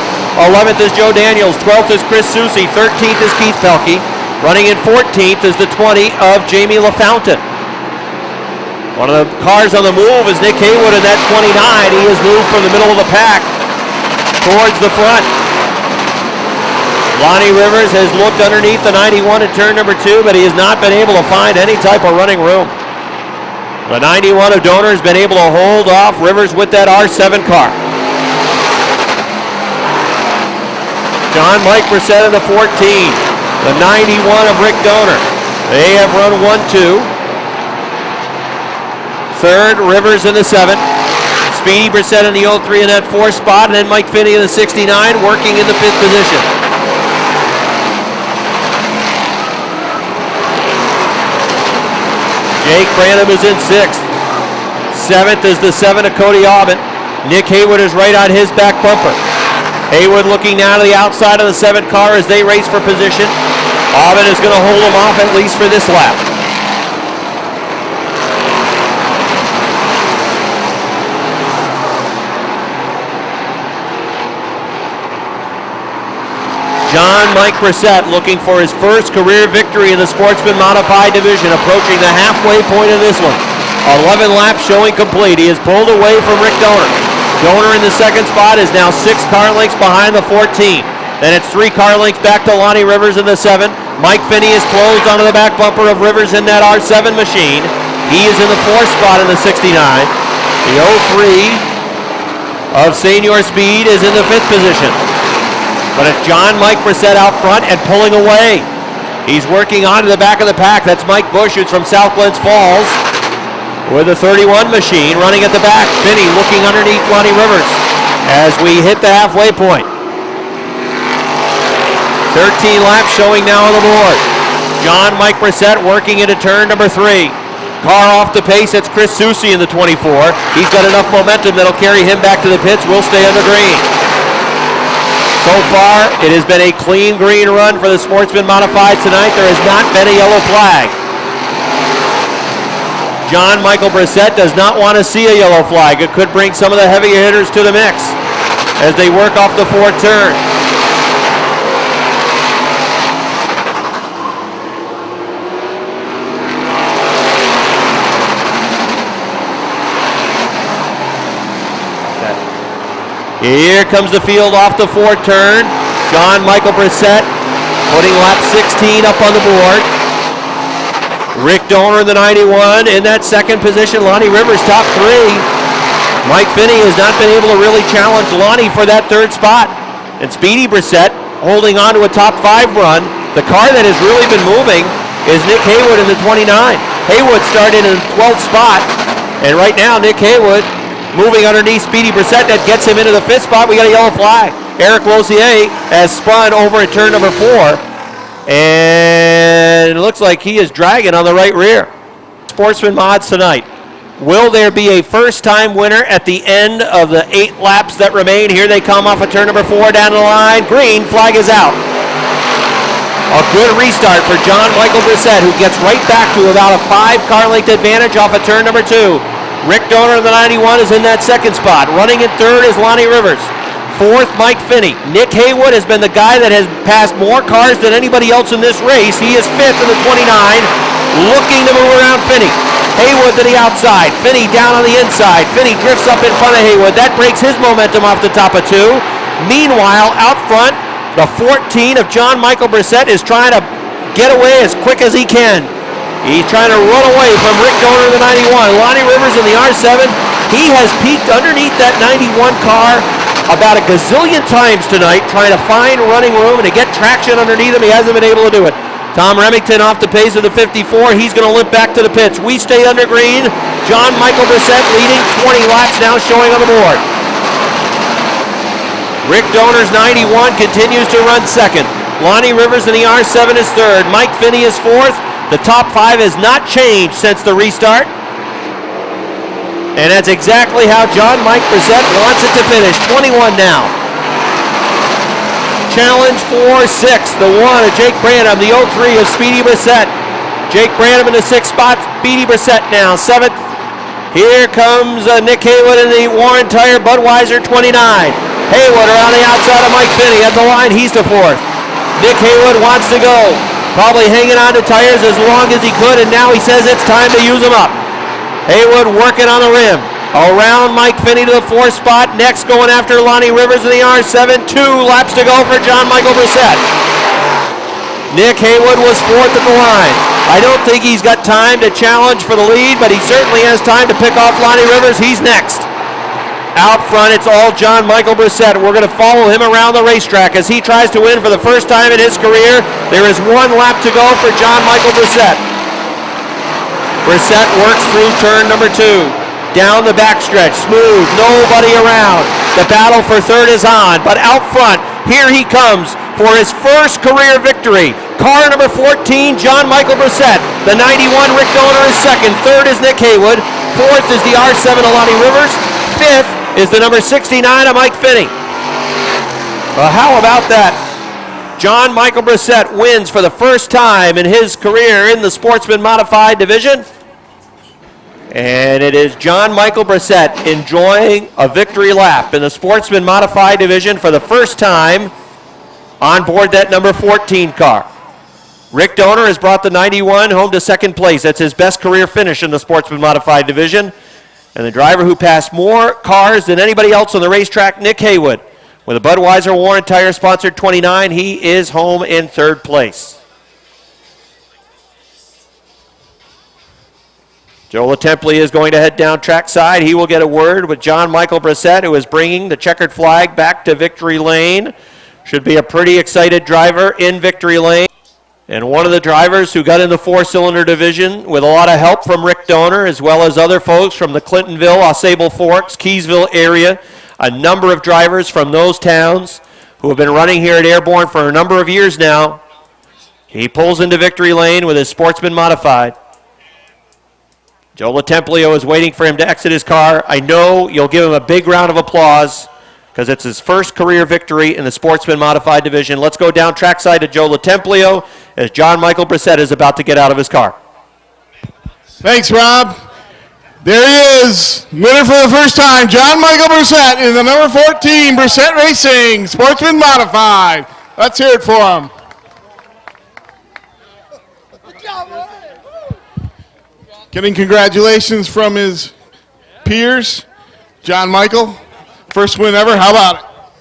11th is Joe Daniels. 12th is Chris Susi. 13th is Keith Pelkey. Running in 14th is the 20 of Jamie LaFountain. One of the cars on the move is Nick Haywood in that 29. He has moved from the middle of the pack towards the front. Lonnie Rivers has looked underneath the 91 at turn number 2, but he has not been able to find any type of running room. The 91 of Donor has been able to hold off Rivers with that R7 car. John Mike Brissett in the 14. The 91 of Rick Donor. They have run 1-2. Third, Rivers in the 7. Speedy Brissett in the 03 in that 4 spot, and then Mike Finney in the 69 working in the 5th position. Jake Branham is in 6th. 7th is the 7 of Cody Aubin. Nick Haywood is right on his back bumper. Haywood looking now to the outside of the 7 car as they race for position. Aubin is going to hold him off at least for this lap. John Mike Brissett looking for his first career victory in the Sportsman Modified Division, approaching the halfway point of this one. 11 laps showing complete. He is pulled away from Rick Donor. Donor in the 2nd spot is now 6 car lengths behind the 14. Then it's 3 car lengths back to Lonnie Rivers in the 7. Mike Finney is closed onto the back bumper of Rivers in that R7 machine. He is in the 4th spot in the 69. The 03 of Senior Speed is in the 5th position. But it's John Mike Brissett out front and pulling away. He's working onto the back of the pack. That's Mike Bush, who's from South Glens Falls, with a 31 machine running at the back. Finney looking underneath Lonnie Rivers as we hit the halfway point. 13 laps showing now on the board. John Mike Brissett working into turn number 3. Car off the pace, it's Chris Susi in the 24. He's got enough momentum that'll carry him back to the pits. We'll stay on the green. So far, it has been a clean green run for the Sportsman Modified tonight. There has not been a yellow flag. John Michael Brissett does not want to see a yellow flag. It could bring some of the heavier hitters to the mix as they work off the 4th turn. Here comes the field off the 4th turn. John Michael Brissett putting lap 16 up on the board. Rick Donor in the 91 in that 2nd position. Lonnie Rivers top 3. Mike Finney has not been able to really challenge Lonnie for that 3rd spot. And Speedy Brissett holding on to a top 5 run. The car that has really been moving is Nick Haywood in the 29. Haywood started in the 12th spot. And right now Nick Haywood moving underneath Speedy Brissett. That gets him into the 5th spot. We got a yellow flag. Eric Lossier has spun over at turn number 4. And it looks like he is dragging on the right rear. Sportsman Mods tonight. Will there be a first-time winner at the end of the 8 laps that remain? Here they come off of turn number 4 down the line. Green flag is out. A good restart for John Michael Brissett, who gets right back to about a 5 car length advantage off of turn number 2. Rick Donor in the 91 is in that 2nd spot. Running in 3rd is Lonnie Rivers. 4th, Mike Finney. Nick Haywood has been the guy that has passed more cars than anybody else in this race. He is 5th in the 29, looking to move around Finney. Haywood to the outside. Finney down on the inside. Finney drifts up in front of Haywood. That breaks his momentum off the top of 2. Meanwhile, out front, the 14 of John Michael Brissett is trying to get away as quick as he can. He's trying to run away from Rick Donor in the 91. Lonnie Rivers in the R7. He has peeked underneath that 91 car about a gazillion times tonight, trying to find running room and to get traction underneath him. He hasn't been able to do it. Tom Remington off the pace of the 54. He's going to limp back to the pits. We stay under green. John Michael Brissett leading 20 laps now showing on the board. Rick Donor's 91 continues to run 2nd. Lonnie Rivers in the R7 is 3rd. Mike Finney is 4th. The top 5 has not changed since the restart. And that's exactly how John Mike Brissett wants it to finish. 21 now. Challenge for 6th. The 1 of Jake Branham. The 03 of Speedy Brissett. Jake Branham in the 6th spot. Beatty Brissett now, 7th. Here comes Nick Haywood in the Warren Tire Budweiser 29. Haywood around the outside of Mike Finney. At the line, he's to 4th. Nick Haywood wants to go. Probably hanging on to tires as long as he could, and now he says it's time to use them up. Haywood working on the rim. Around Mike Finney to the 4th spot. Next going after Lonnie Rivers in the R7. 2 laps to go for John Michael Brissett. Nick Haywood was 4th at the line. I don't think he's got time to challenge for the lead, but he certainly has time to pick off Lonnie Rivers. He's next. Out front, it's all John Michael Brissett. We're going to follow him around the racetrack as he tries to win for the first time in his career. There is 1 lap to go for John Michael Brissett. Brissett works through turn number 2. Down the backstretch, smooth, nobody around. The battle for 3rd is on, but out front, here he comes for his first career victory. Car number 14, John Michael Brissett. The 91, Rick Donor is 2nd. 3rd is Nick Haywood. 4th is the R7, Lonnie Rivers. 5th is the number 69 of Mike Finney. Well, how about that? John Michael Brissett wins for the first time in his career in the Sportsman Modified division. And it is John Michael Brissett enjoying a victory lap in the Sportsman Modified division for the first time on board that number 14 car. Rick Donor has brought the 91 home to 2nd place. That's his best career finish in the Sportsman Modified division. And the driver who passed more cars than anybody else on the racetrack, Nick Haywood. With a Budweiser Warren Tire sponsored 29, he is home in 3rd place. Joe LaTempli is going to head down trackside. He will get a word with John Michael Brissett, who is bringing the checkered flag back to victory lane. Should be a pretty excited driver in victory lane. And one of the drivers who got in the 4-cylinder division with a lot of help from Rick Donor, as well as other folks from the Clintonville, AuSable Forks, Keysville area. A number of drivers from those towns who have been running here at Airborne for a number of years now. He pulls into victory lane with his Sportsman Modified. Joe LaTemplio is waiting for him to exit his car. I know you'll give him a big round of applause because it's his first career victory in the Sportsman Modified division. Let's go down trackside to Joe LaTemplio as John Michael Brissett is about to get out of his car. Thanks, Rob. There he is, winner for the first time, John Michael Brissett in the number 14 Brissett Racing Sportsman Modified. Let's hear it for him. Getting congratulations from his peers. John Michael, first win ever. How about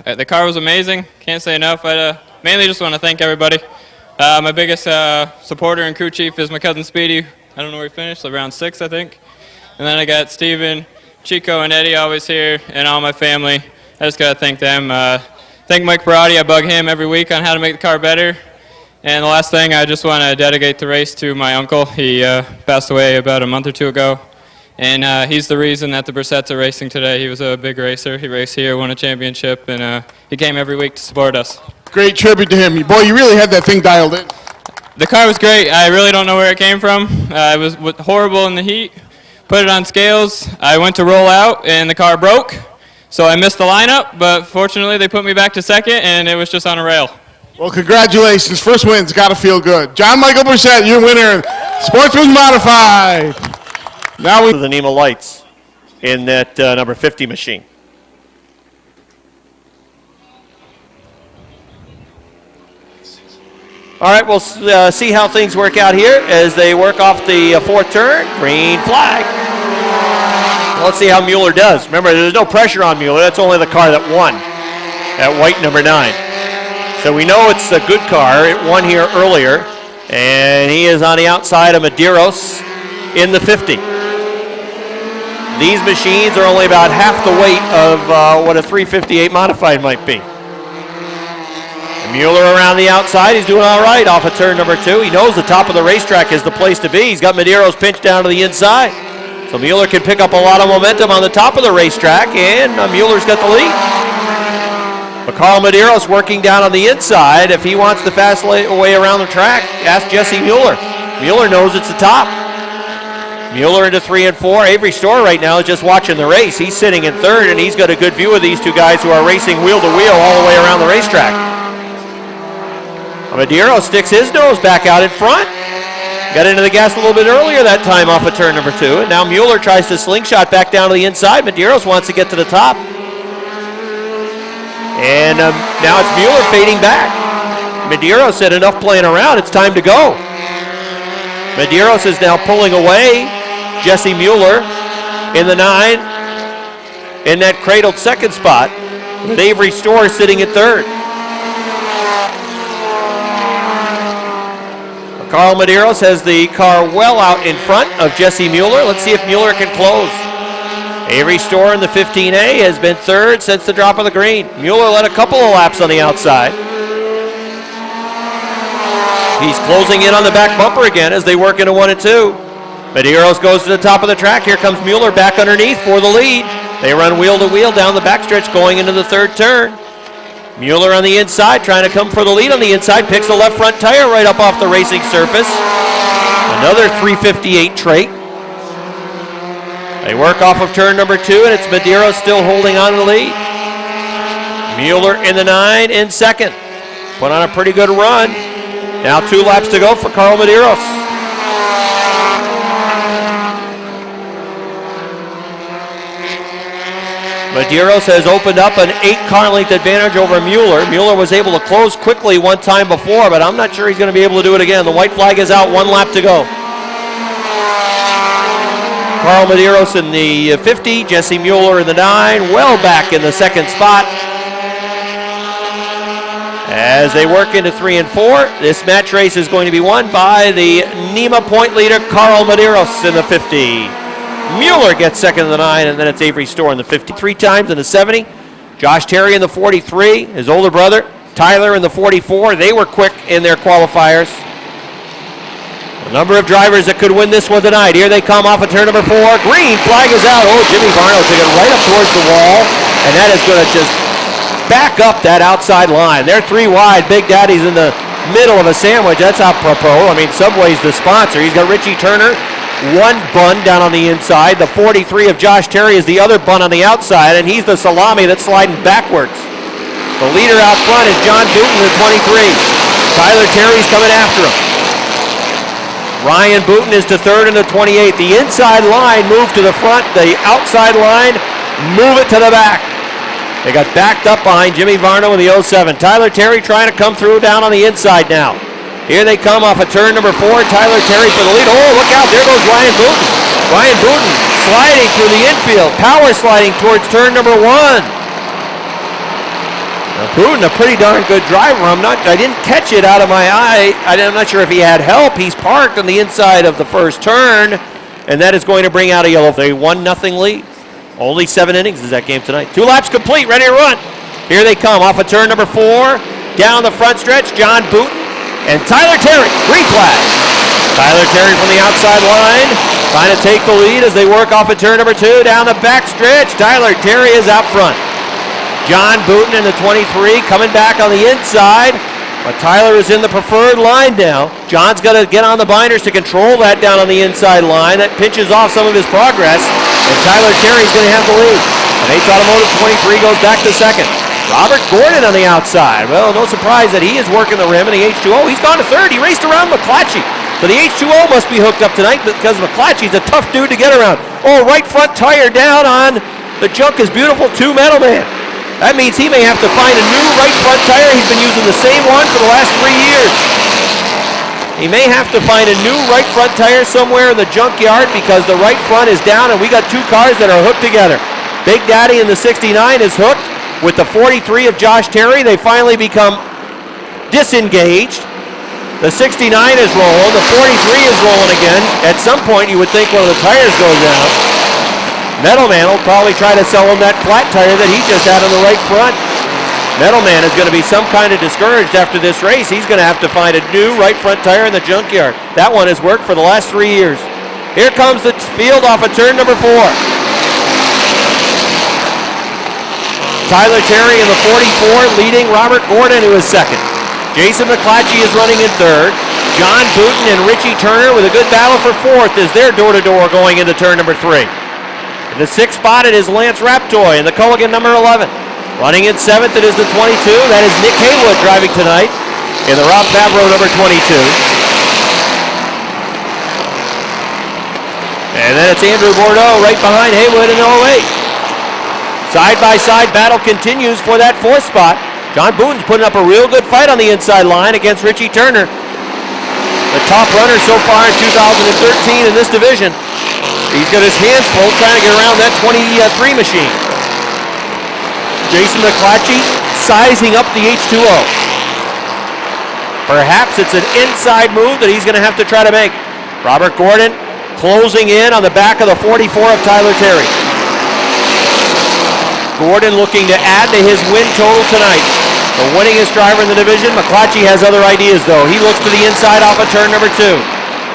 it? The car was amazing. Can't say enough. I mainly just want to thank everybody. My biggest supporter and crew chief is my cousin Speedy. I don't know where he finished, around 6th, I think. And then I got Steven, Chico, and Eddie always here, and all my family. I just got to thank them. Thank Mike Perotti. I bug him every week on how to make the car better. And the last thing, I just want to dedicate the race to my uncle. He passed away about a month or 2 ago. And he's the reason that the Brissetts are racing today. He was a big racer. He raced here, won a championship, and he came every week to support us. Great tribute to him. Boy, you really had that thing dialed in. The car was great. I really don't know where it came from. It was horrible in the heat. Put it on scales. I went to roll out, and the car broke. So I missed the lineup, but fortunately they put me back to 2nd, and it was just on a rail. Well, congratulations. First win's got to feel good. John Michael Brissett, your winner, Sportsman Modified. Now we The NEMA lights in that number 50 machine. All right, we'll see how things work out here as they work off the 4th turn. Green flag. Let's see how Mueller does. Remember, there's no pressure on Mueller. That's only the car that won at white number 9. So we know it's a good car. It won here earlier, and he is on the outside of Medeiros in the 50. These machines are only about half the weight of what a 358 modified might be. And Mueller around the outside, he's doing all right off of turn number 2. He knows the top of the racetrack is the place to be. He's got Medeiros pinched down to the inside. So Mueller can pick up a lot of momentum on the top of the racetrack, and Mueller's got the lead. But Carl Medeiros working down on the inside. If he wants the fast way around the track, ask Jesse Mueller. Mueller knows it's the top. Mueller into 3 and 4. Avery Storr right now is just watching the race. He's sitting in 3rd, and he's got a good view of these two guys who are racing wheel to wheel all the way around the racetrack. Medeiros sticks his nose back out in front. Got into the gas a little bit earlier that time off of turn number 2. And now Mueller tries to slingshot back down to the inside. Medeiros wants to get to the top. And now it's Mueller fading back. Medeiros said enough playing around, it's time to go. Medeiros is now pulling away. Jesse Mueller in the 9 in that cradled second spot, with Avery Storr sitting at third. Carl Medeiros has the car well out in front of Jesse Mueller. Let's see if Mueller can close. Avery Storr in the 15A has been third since the drop of the green. Mueller led a couple of laps on the outside. He's closing in on the back bumper again as they work into 1 and 2. Medeiros goes to the top of the track. Here comes Mueller back underneath for the lead. They run wheel to wheel down the backstretch going into the third turn. Mueller on the inside trying to come for the lead on the inside. Picks the left front tire right up off the racing surface. Another 358 trait. They work off of turn number 2, and it's Medeiros still holding on to the lead. Mueller in the 9 in second. Put on a pretty good run. Now 2 laps to go for Carl Medeiros. Medeiros has opened up an 8-car length advantage over Mueller. Mueller was able to close quickly one time before, but I'm not sure he's going to be able to do it again. The white flag is out, 1 lap to go. Carl Medeiros in the 50, Jesse Mueller in the 9, well back in the second spot. As they work into 3 and 4, this match race is going to be won by the NEMA point leader, Carl Medeiros in the 50. Mueller gets second in the 9, and then it's Avery Storr in the 53 times in the 70. Josh Terry in the 43, his older brother, Tyler in the 44. They were quick in their qualifiers. A number of drivers that could win this one tonight. Here they come off of turn number 4. Green flag is out. Oh, Jimmy Varno took it right up towards the wall, and that is going to just back up that outside line. They're 3 wide. Big Daddy's in the middle of a sandwich. That's apropos. I mean, Subway's the sponsor. He's got Richie Turner, 1 bun down on the inside. The 43 of Josh Terry is the other bun on the outside, and he's the salami that's sliding backwards. The leader out front is John Booten, the 23. Tyler Terry's coming after him. Ryan Booten is to third in the 28. The inside line moved to the front. The outside line, move it to the back. They got backed up behind Jimmy Varno in the 07. Tyler Terry trying to come through down on the inside now. Here they come off of turn number 4. Tyler Terry for the lead. Oh, look out. There goes Ryan Booten. Ryan Booten sliding through the infield. Power sliding towards turn number 1. Now, Booten, a pretty darn good driver. I didn't catch it out of my eye. I'm not sure if he had help. He's parked on the inside of the first turn, and that is going to bring out a yellow. They 1-0 lead. Only 7 innings is that game tonight. 2 laps complete. Ready to run. Here they come off of turn number 4. Down the front stretch, John Booten. And Tyler Terry, green flag. Tyler Terry from the outside line, trying to take the lead as they work off of turn number 2. Down the back stretch, Tyler Terry is out front. John Booten in the 23 coming back on the inside, but Tyler is in the preferred line now. John's got to get on the binders to control that down on the inside line. That pinches off some of his progress, and Tyler Terry's going to have the lead. And H Automotive 23 goes back to second. Robert Gordon on the outside. Well, no surprise that he is working the rim in the H2O. He's gone to third. He raced around McClatchy. So the H2O must be hooked up tonight because McClatchy's a tough dude to get around. Oh, right front tire down on the Junk is Beautiful 2 Metal Man. That means he may have to find a new right front tire. He's been using the same one for the last 3 years. He may have to find a new right front tire somewhere in the junkyard because the right front is down and we got 2 cars that are hooked together. Big Daddy in the 69 is hooked with the 43 of Josh Terry. They finally become disengaged. The 69 is rolling. The 43 is rolling again. At some point, you would think one of the tires goes down. Metal Man will probably try to sell him that flat tire that he just had on the right front. Metal Man is going to be some kind of discouraged after this race. He's going to have to find a new right front tire in the junkyard. That one has worked for the last 3 years. Here comes the field off of turn number 4. Tyler Terry in the 44 leading Robert Gordon, who is second. Jason McClatchy is running in third. John Booten and Richie Turner with a good battle for fourth as they're door-to-door going into turn number 3. In the 6th spot, it is Lance Raptoy in the Culligan number 11. Running in 7th, it is the 22. That is Nick Haywood driving tonight in the Rob Favreau number 22. And then it's Andrew Bordeaux right behind Haywood in 08. Side-by-side battle continues for that 4th spot. John Booton's putting up a real good fight on the inside line against Richie Turner. The top runner so far in 2013 in this division. He's got his hands full trying to get around that 23 machine. Jason McClatchy sizing up the H2O. Perhaps it's an inside move that he's going to have to try to make. Robert Gordon closing in on the back of the 44 of Tyler Terry. Gordon looking to add to his win total tonight. The winningest driver in the division. McClatchy has other ideas though. He looks to the inside off of turn number 2.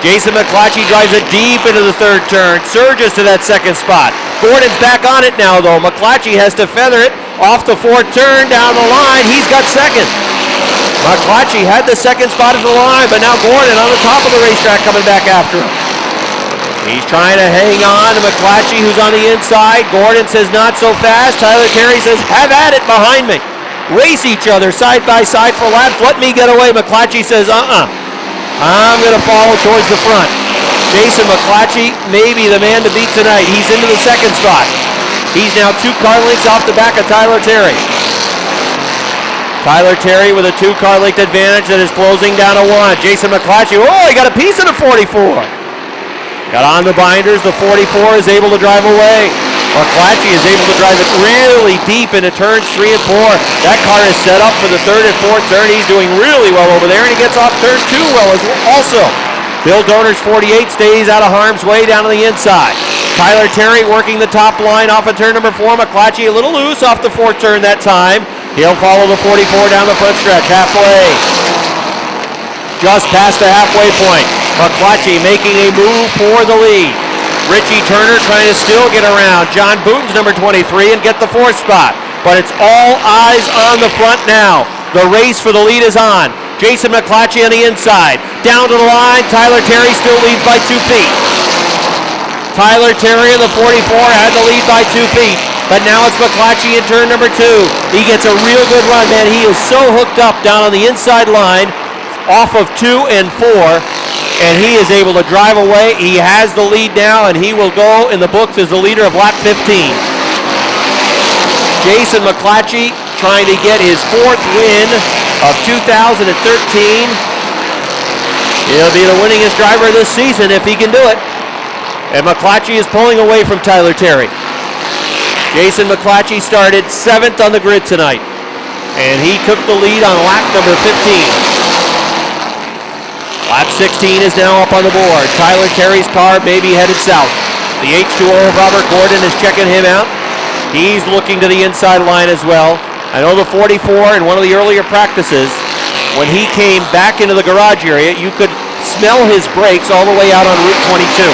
Jason McClatchy drives it deep into the 3rd turn, surges to that 2nd spot. Gordon's back on it now though. McClatchy has to feather it off the 4th turn down the line. He's got 2nd. McClatchy had the 2nd spot at the line, but now Gordon on the top of the racetrack coming back after him. He's trying to hang on to McClatchy, who's on the inside. Gordon says not so fast. Tyler Terry says have at it behind me. Race each other side by side for laps. Let me get away. McClatchy says I'm going to follow towards the front. Jason McClatchy may be the man to beat tonight. He's into the 2nd spot. He's now 2 car lengths off the back of Tyler Terry. Tyler Terry with a 2-car length advantage that is closing down to 1. Jason McClatchy, he got a piece of the 44. Got on the binders, the 44 is able to drive away. McClatchy is able to drive it really deep into turns 3 and 4. That car is set up for the 3rd and 4th turn. He's doing really well over there, and he gets off turn 2 well also. Bill Doner's 48 stays out of harm's way down to the inside. Tyler Terry working the top line off of turn number 4. McClatchy a little loose off the 4th turn that time. He'll follow the 44 down the front stretch, halfway. Just past the halfway point. McClatchy making a move for the lead. Richie Turner trying to still get around John Booton's number 23 and get the 4th spot. But it's all eyes on the front now. The race for the lead is on. Jason McClatchy on the inside. Down to the line. Tyler Terry still leads by 2 feet. Tyler Terry in the 44 had the lead by 2 feet. But now it's McClatchy in turn number 2. He gets a real good run, man. He is so hooked up down on the inside line off of 2 and 4. And he is able to drive away. He has the lead now, and he will go in the books as the leader of lap 15. Jason McClatchy trying to get his 4th win of 2013. He'll be the winningest driver this season if he can do it. And McClatchy is pulling away from Tyler Terry. Jason McClatchy started 7th on the grid tonight, and he took the lead on lap number 15. Lap 16 is now up on the board. Tyler Terry's car may be headed south. The H2O of Robert Gordon is checking him out. He's looking to the inside line as well. I know the 44 in one of the earlier practices, when he came back into the garage area, you could smell his brakes all the way out on Route 22.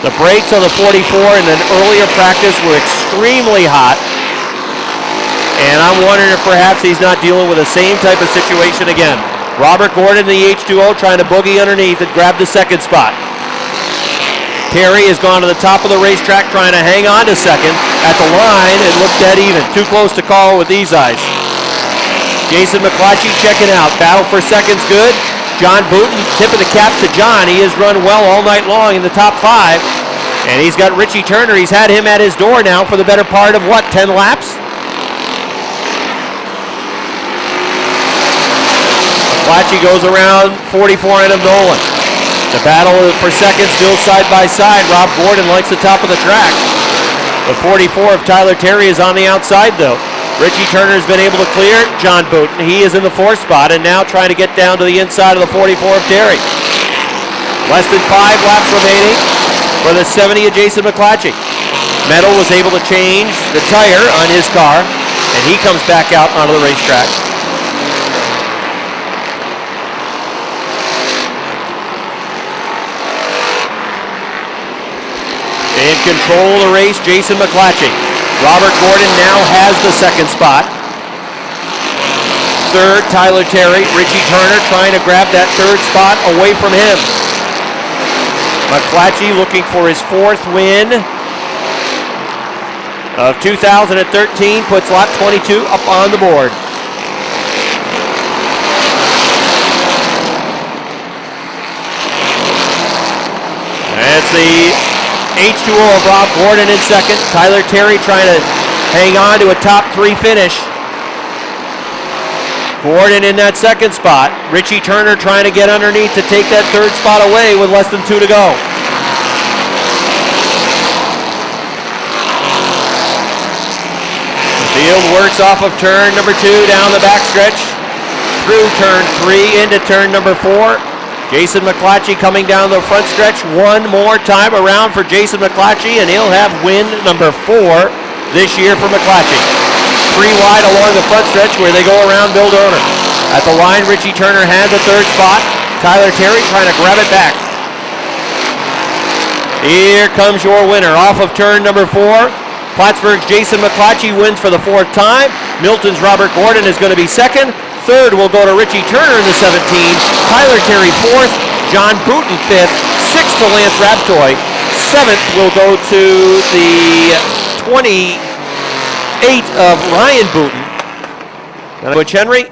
The brakes on the 44 in an earlier practice were extremely hot. And I'm wondering if perhaps he's not dealing with the same type of situation again. Robert Gordon in the H2O trying to boogie underneath and grab the 2nd spot. Terry has gone to the top of the racetrack trying to hang on to 2nd. At the line, it looked dead even. Too close to call with these eyes. Jason McClatchy checking out. Battle for 2nd's good. John Booton, tip of the cap to John. He has run well all night long in the top 5. And he's got Richie Turner. He's had him at his door now for the better part of, 10 laps? McClatchy goes around 44 Adam Nolan. The battle for 2nd still side by side. Rob Gordon likes the top of the track. The 44 of Tyler Terry is on the outside though. Richie Turner has been able to clear John Booton. He is in the 4th spot and now trying to get down to the inside of the 44 of Terry. Less than 5 laps remaining for the 70 of Jason McClatchy. Metal was able to change the tire on his car and he comes back out onto the racetrack. In control of the race, Jason McClatchy. Robert Gordon now has the 2nd spot. 3rd, Tyler Terry. Richie Turner trying to grab that 3rd spot away from him. McClatchy looking for his 4th win of 2013, puts lap 22 up on the board. It's the H2O of Rob Gordon in second. Tyler Terry trying to hang on to a top 3 finish. Gordon in that second spot. Richie Turner trying to get underneath to take that third spot away with less than 2 to go. The field works off of turn number 2 down the backstretch. Through turn 3 into turn number 4. Jason McClatchy coming down the front stretch one more time around for Jason McClatchy, and he'll have win number 4 this year for McClatchy. 3 wide along the front stretch where they go around Bill Dorner. At the line, Richie Turner had the third spot. Tyler Terry trying to grab it back. Here comes your winner off of turn number 4. Plattsburgh's Jason McClatchy wins for the 4th time. Milton's Robert Gordon is going to be second. Third will go to Richie Turner in the 17. Tyler Terry 4th. John Booten 5th. 6th to Lance Raptoy. 7th will go to the 28 of Ryan Booten. Butch Henry,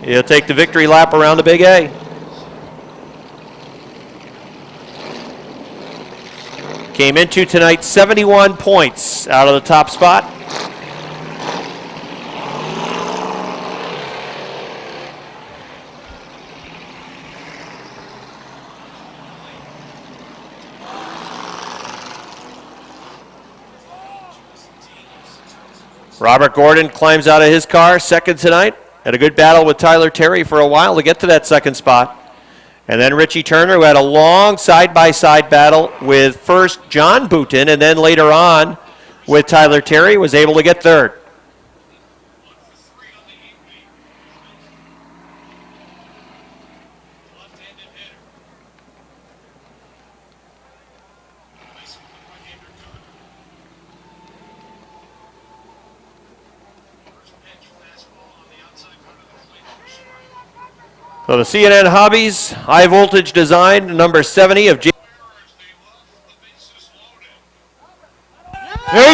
he'll take the victory lap around the Big A. Came into tonight 71 points out of the top spot. Robert Gordon climbs out of his car, second tonight. Had a good battle with Tyler Terry for a while to get to that second spot. And then Richie Turner, who had a long side-by-side battle with first John Booten and then later on with Tyler Terry, was able to get third. So the CNN Hobbies high voltage design number 70 of There's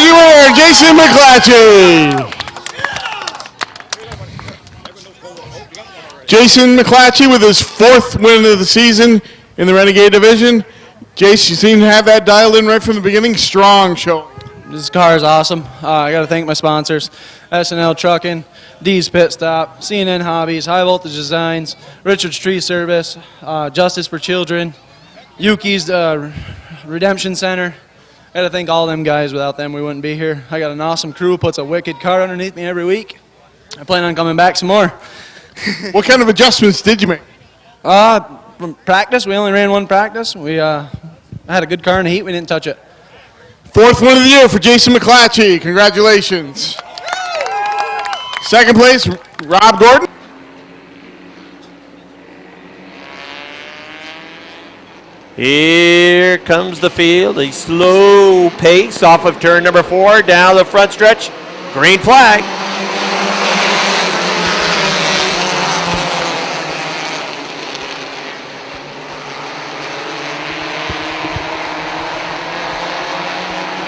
your winner, Jason McClatchy. Jason McClatchy with his 4th win of the season in the Renegade Division. Jace, you seem to have that dialed in right from the beginning. Strong showing. This car is awesome. I got to thank my sponsors, SNL Trucking, D's Pit Stop, CNN Hobbies, High Voltage Designs, Richard's Tree Service, Justice for Children, Yuki's Redemption Center. I got to thank all them guys. Without them, we wouldn't be here. I got an awesome crew, puts a wicked car underneath me every week. I plan on coming back some more. What kind of adjustments did you make? From practice, we only ran one practice. I had a good car in the heat. We didn't touch it. 4th win of the year for Jason McClatchy. Congratulations. Second place, Rob Gordon. Here comes the field, a slow pace off of turn number 4, down the front stretch, green flag.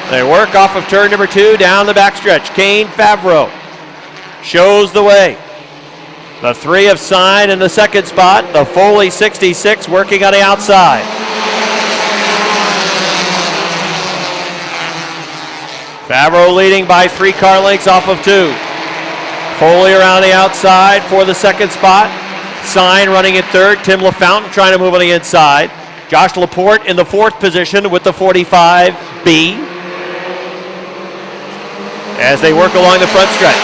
They work off of turn number 2, down the backstretch. Kane Favreau shows the way. The 3 of Sign in the second spot, the Foley 66 working on the outside. Favreau leading by 3 car lengths off of 2. Foley around the outside for the second spot. Sign running at third. Tim LaFountain trying to move on the inside. Josh Laporte in the 4th position with the 45B as they work along the front stretch.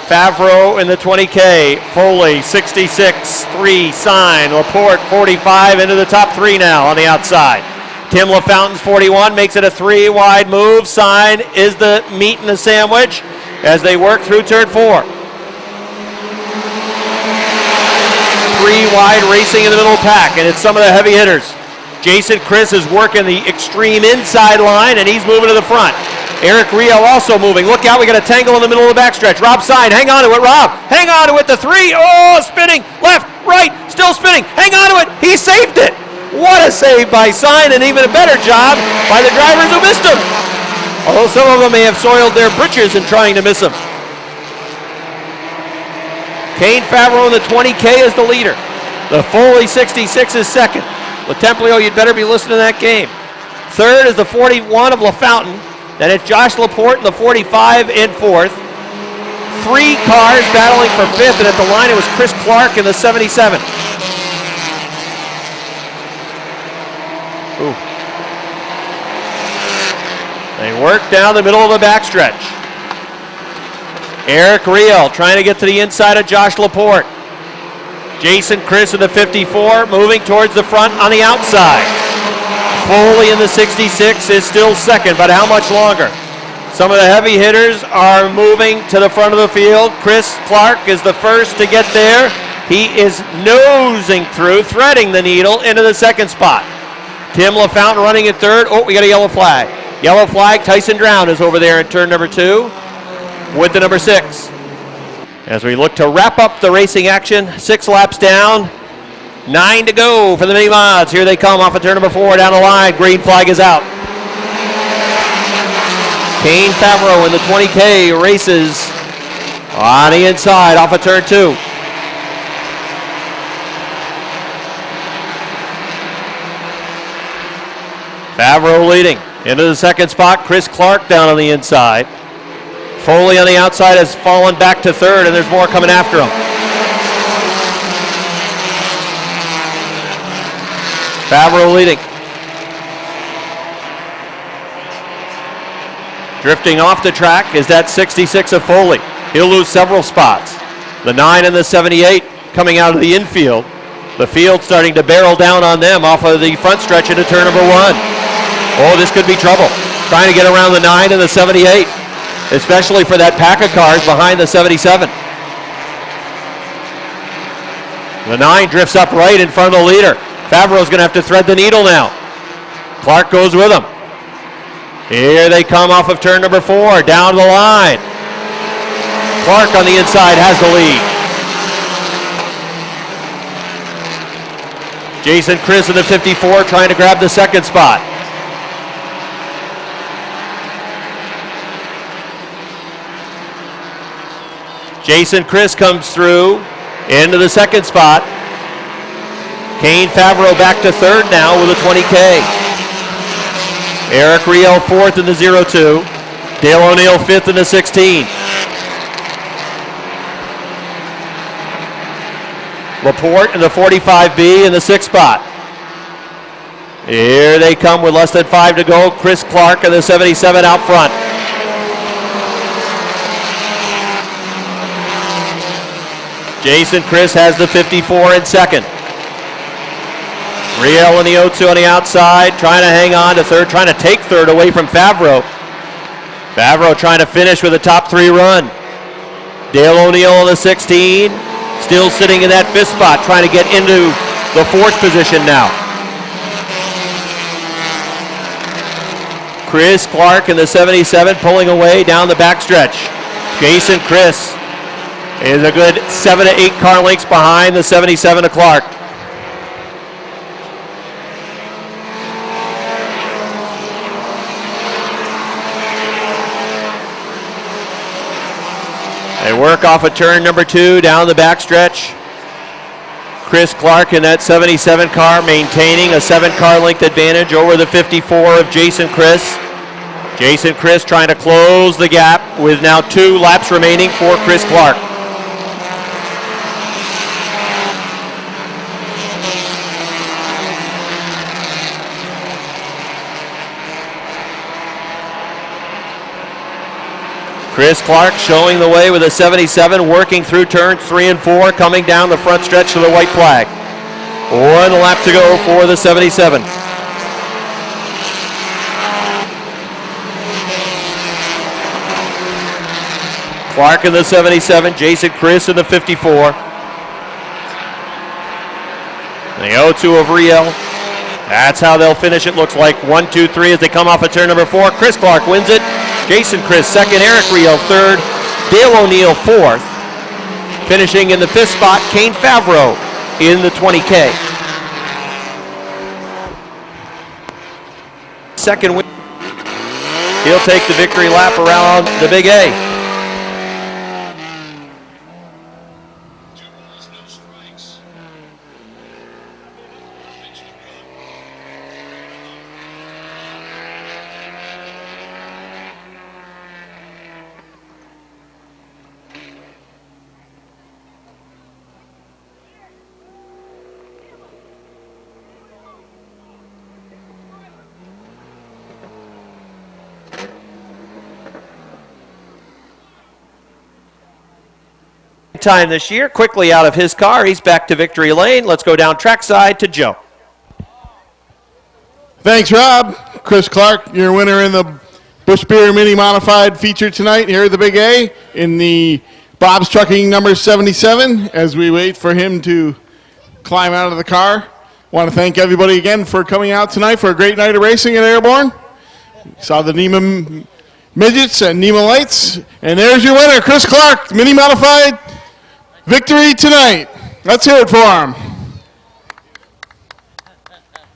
Favreau in the 20K, Foley 66, 3, Sign, Laporte 45 into the top 3 now on the outside. Tim LaFountain's 41 makes it a 3 wide move. Sign is the meat in the sandwich as they work through turn 4. 3 wide racing in the middle of the pack, and it's some of the heavy hitters. Jason Chris is working the extreme inside line, and he's moving to the front. Eric Rio also moving. Look out, we got a tangle in the middle of the backstretch. Rob Sign, hang on to it, Rob. Hang on to it, the 3. Oh, spinning, left, right, still spinning. Hang on to it, he saved it. What a save by Sign, and even a better job by the drivers who missed him. Although some of them may have soiled their britches in trying to miss him. Kane Favreau in the 20K is the leader. The Foley 66 is second. LaTemplio, you'd better be listening to that game. Third is the 41 of LaFountain. Then it's Josh Laporte in the 45 in fourth. 3 cars battling for fifth, and at the line it was Chris Clark in the 77. Ooh. They work down the middle of the backstretch. Eric Riel trying to get to the inside of Josh Laporte. Jason Chris in the 54 moving towards the front on the outside. Foley in the 66 is still second, but how much longer? Some of the heavy hitters are moving to the front of the field. Chris Clark is the first to get there. He is nosing through, threading the needle into the second spot. Tim LaFountain running in third. Oh, we got a yellow flag. Yellow flag, Tyson Drown is over there in turn number 2 with the number 6. As we look to wrap up the racing action, 6 laps down, 9 to go for the mini mods. Here they come off of turn number 4 down the line. Green flag is out. Kane Favreau in the 20K races on the inside off of turn 2. Favreau leading into the second spot. Chris Clark down on the inside. Foley on the outside has fallen back to third, and there's more coming after him. Favreau leading. Drifting off the track is that 66 of Foley. He'll lose several spots. The 9 and the 78 coming out of the infield. The field starting to barrel down on them off of the front stretch into turn number 1. Oh, this could be trouble. Trying to get around the 9 and the 78, especially for that pack of cars behind the 77. The 9 drifts up right in front of the leader. Favreau's going to have to thread the needle now. Clark goes with him. Here they come off of turn number 4, down the line. Clark on the inside has the lead. Jason Chris in the 54 trying to grab the second spot. Jason Chris comes through into the second spot. Kane Favreau back to third now with a 20K. Eric Riel fourth in the 02. Dale O'Neill fifth in the 16. Laporte in the 45B in the sixth spot. Here they come with less than 5 to go. Chris Clark in the 77 out front. Jason Chris has the 54 in second. Riel in the 02 on the outside, trying to hang on to third, trying to take third away from Favreau. Favreau trying to finish with a top 3 run. Dale O'Neill in the 16, still sitting in that 5th spot, trying to get into the 4th position now. Chris Clark in the 77 pulling away down the backstretch. Jason Chris is a good 7 to 8 car lengths behind the 77 of Clark. They work off of turn number 2 down the backstretch. Chris Clark in that 77 car maintaining a 7 car length advantage over the 54 of Jason Chris. Jason Chris trying to close the gap with now 2 laps remaining for Chris Clark. Chris Clark showing the way with a 77, working through turns 3 and 4, coming down the front stretch to the white flag. 1 lap to go for the 77. Clark in the 77, Jason Chris in the 54. The 02 of Riel. That's how they'll finish it. Looks like 1, 2, 3 as they come off of turn number 4. Chris Clark wins it. Jason Chris second, Eric Riel third, Dale O'Neill fourth. Finishing in the 5th spot, Kane Favreau in the 20K. Second win. He'll take the victory lap around the Big A. time this year. Quickly out of his car, he's back to victory lane. Let's go down trackside to Joe. Thanks, Rob. Chris Clark, your winner in the Bush Beer Mini Modified feature tonight here at the Big A in the Bob's Trucking number 77 as we wait for him to climb out of the car. Want to thank everybody again for coming out tonight for a great night of racing at Airborne. Saw the NEMA Midgets and NEMA Lights. And there's your winner, Chris Clark, Mini Modified victory tonight. Let's hear it for him.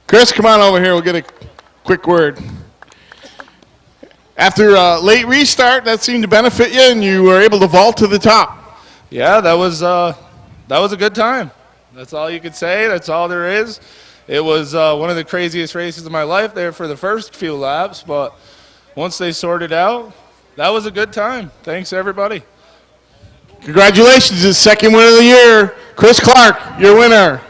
Chris, come on over here. We'll get a quick word. After a late restart, that seemed to benefit you, and you were able to vault to the top. Yeah, that was a good time. That's all you could say. That's all there is. It was one of the craziest races of my life there for the first few laps, but once they sorted out, that was a good time. Thanks, everybody. Congratulations, his second win of the year. Chris Clark, your winner.